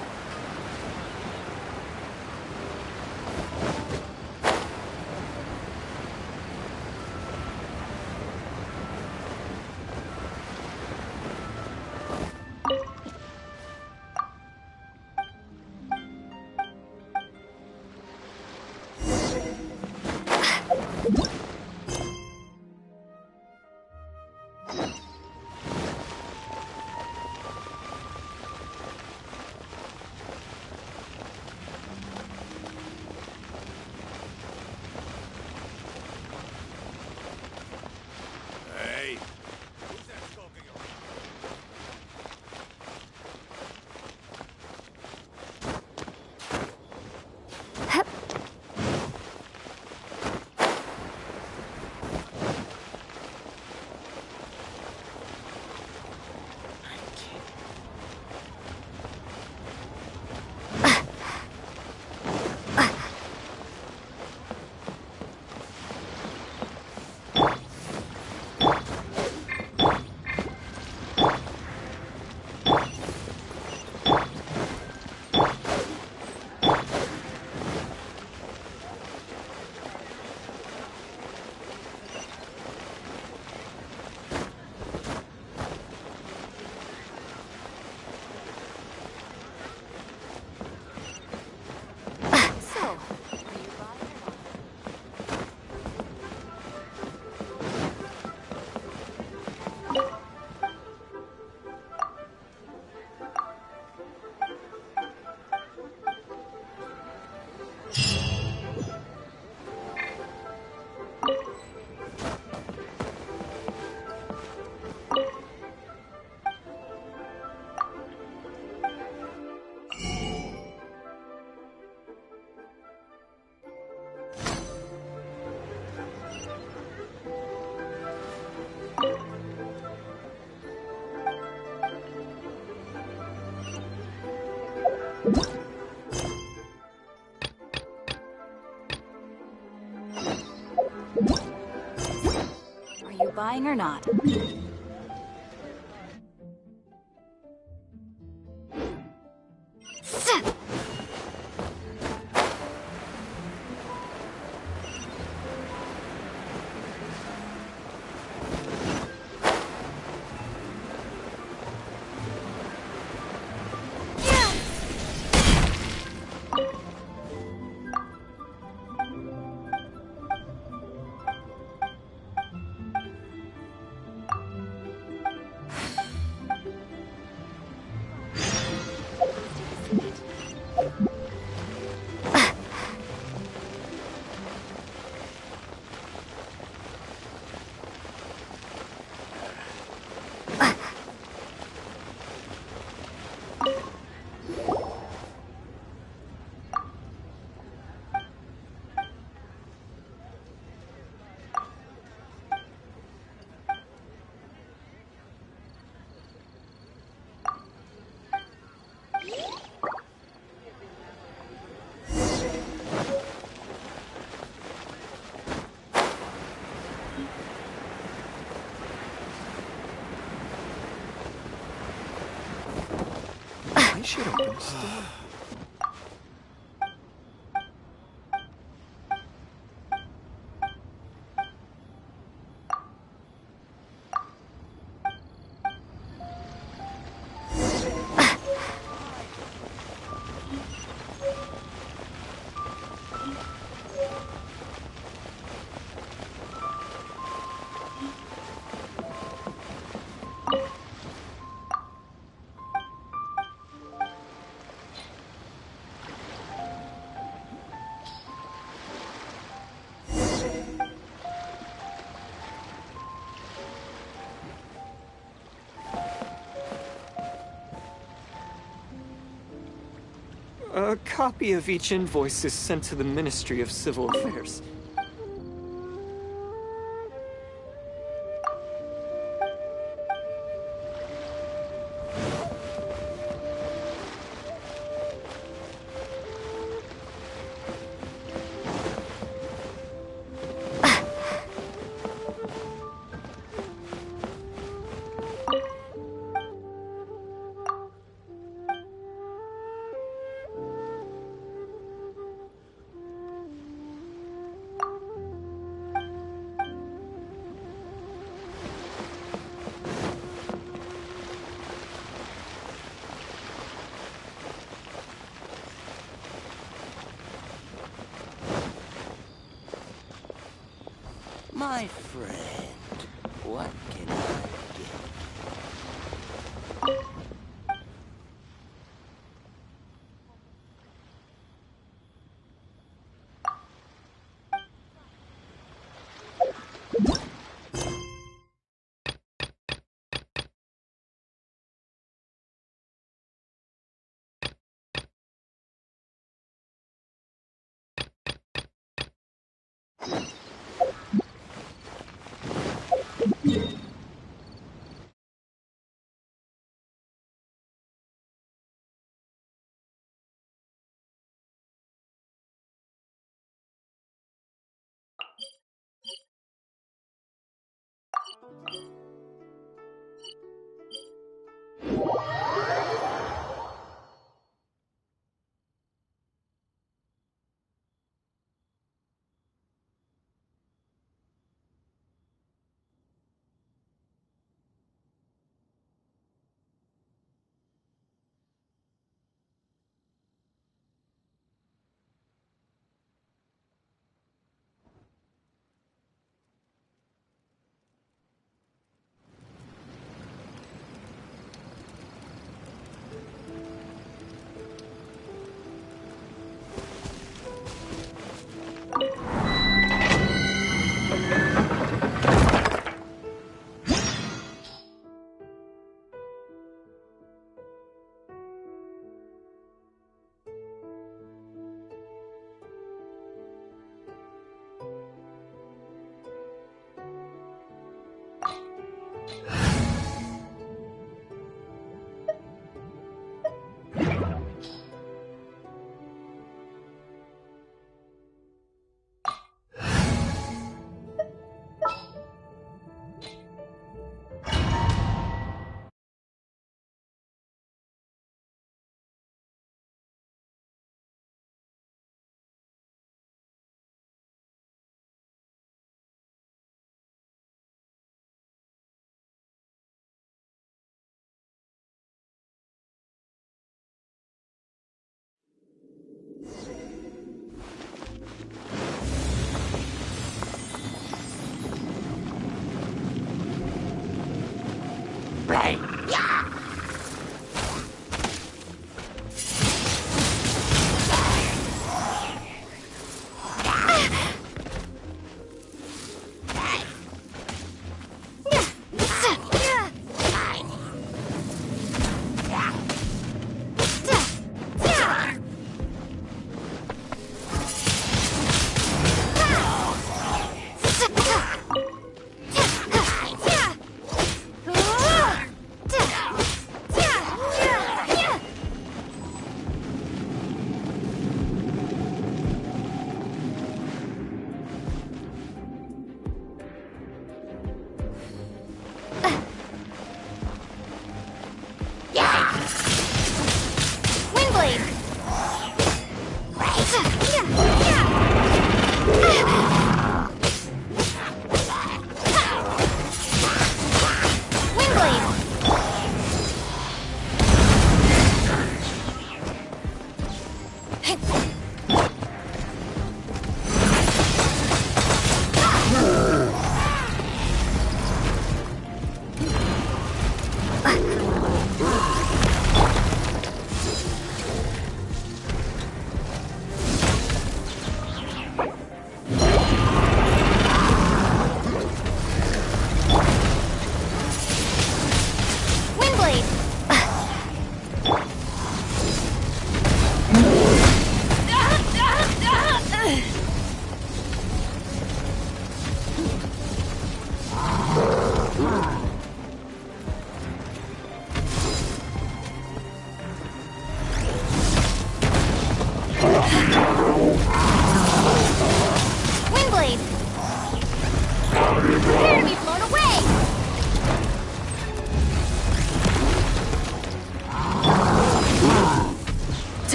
you buying or not? I should open the store. A copy of each invoice is sent to the Ministry of Civil Affairs. My friend, what can I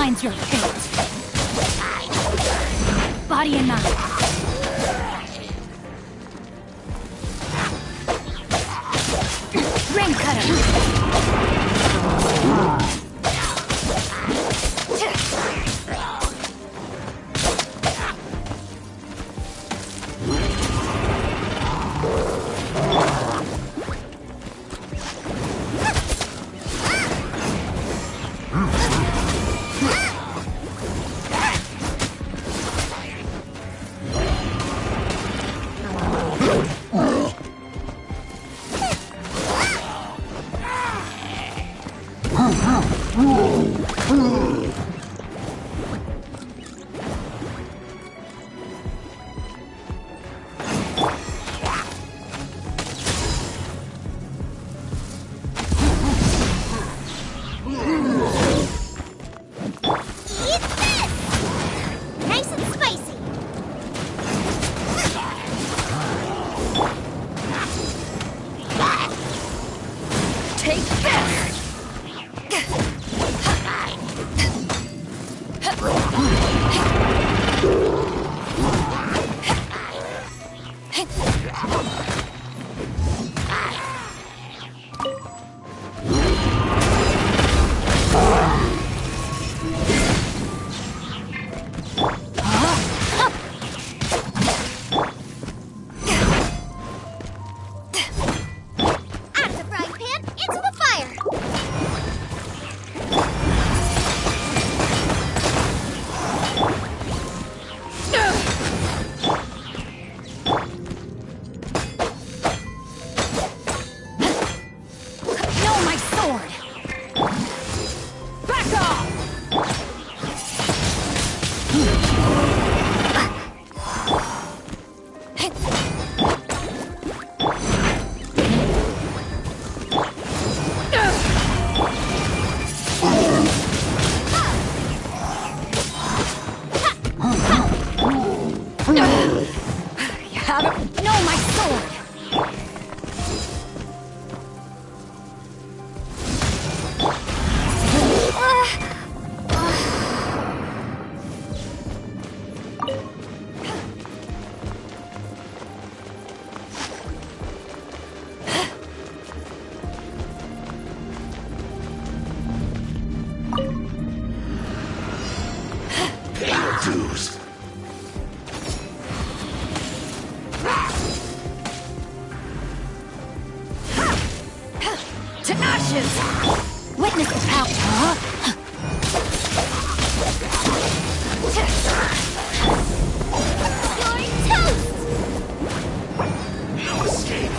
finds your fate. Body and mind. Ring cutter. Witness the power. No escape.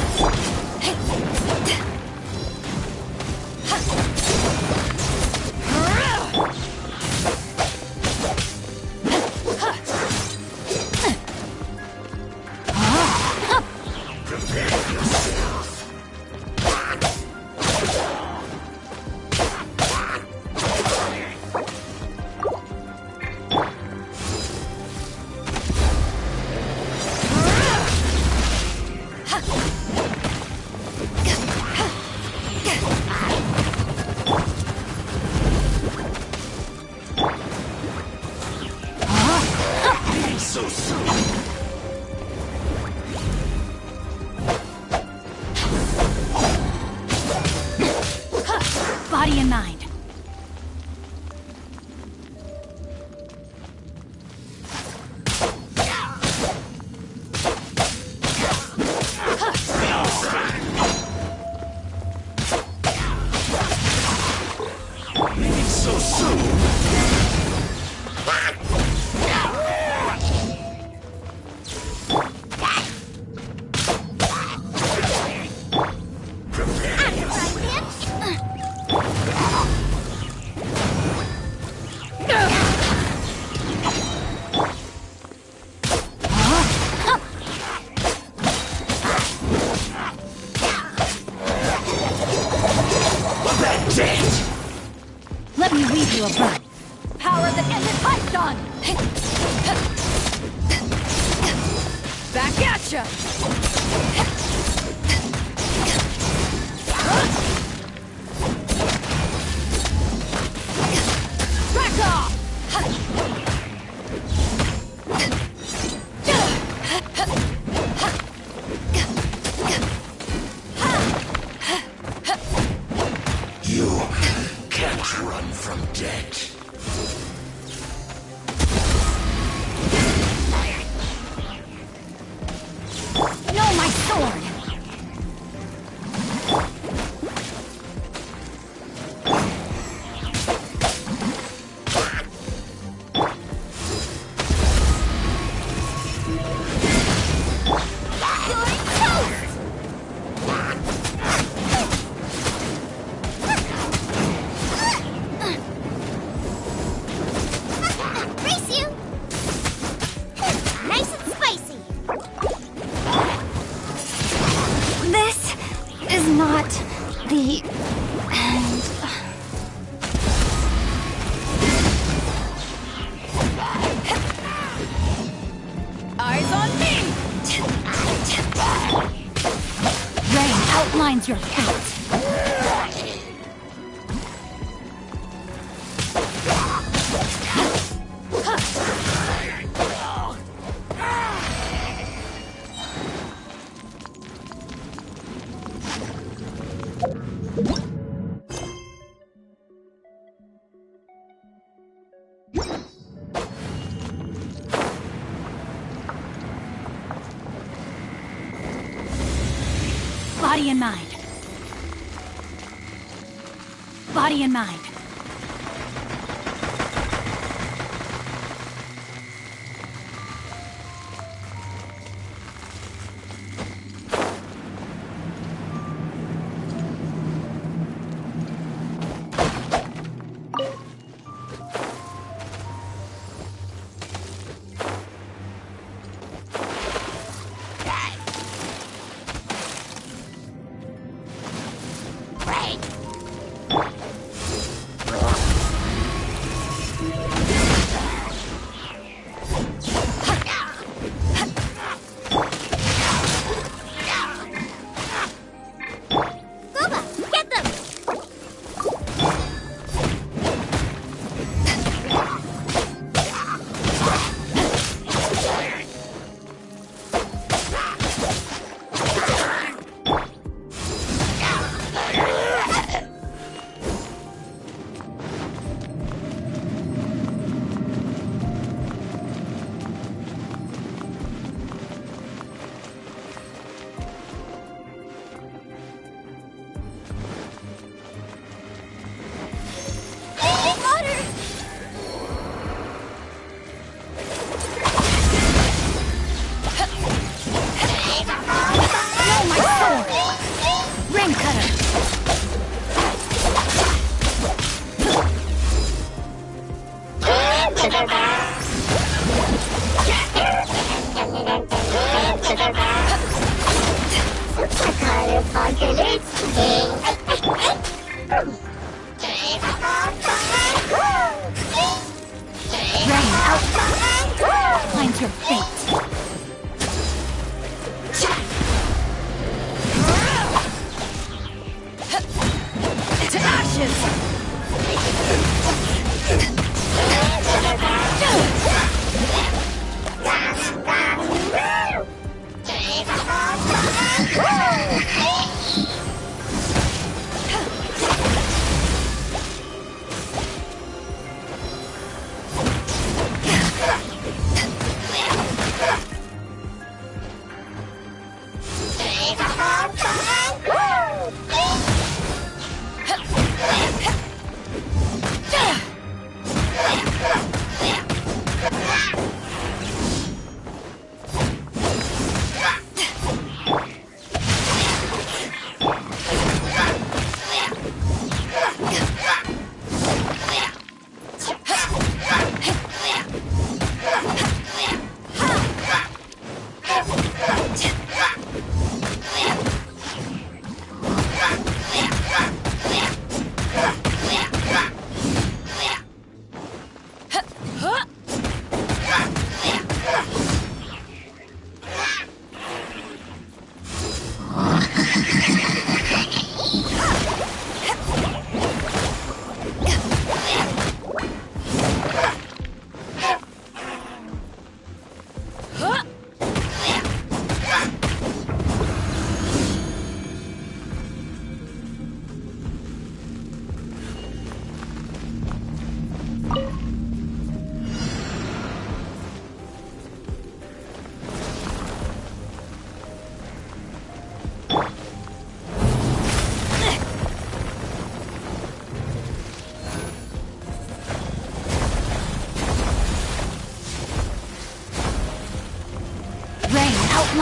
Body and mind. So soon. Let me weave you a burn. Power that isn't hyped on! Back at ya! Back off! You can't run from death. No, my sword! Race you! Nice and spicy! This is not the end. Eyes on me! Rain outlines your fate. Body and mind. Body and mind. Find your fate. To ashes!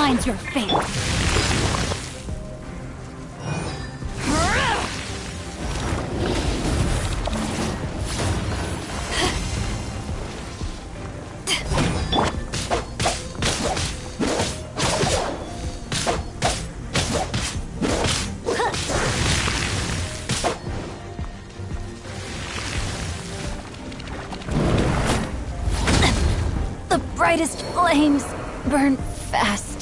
mine's your fate. The brightest flames burn fast.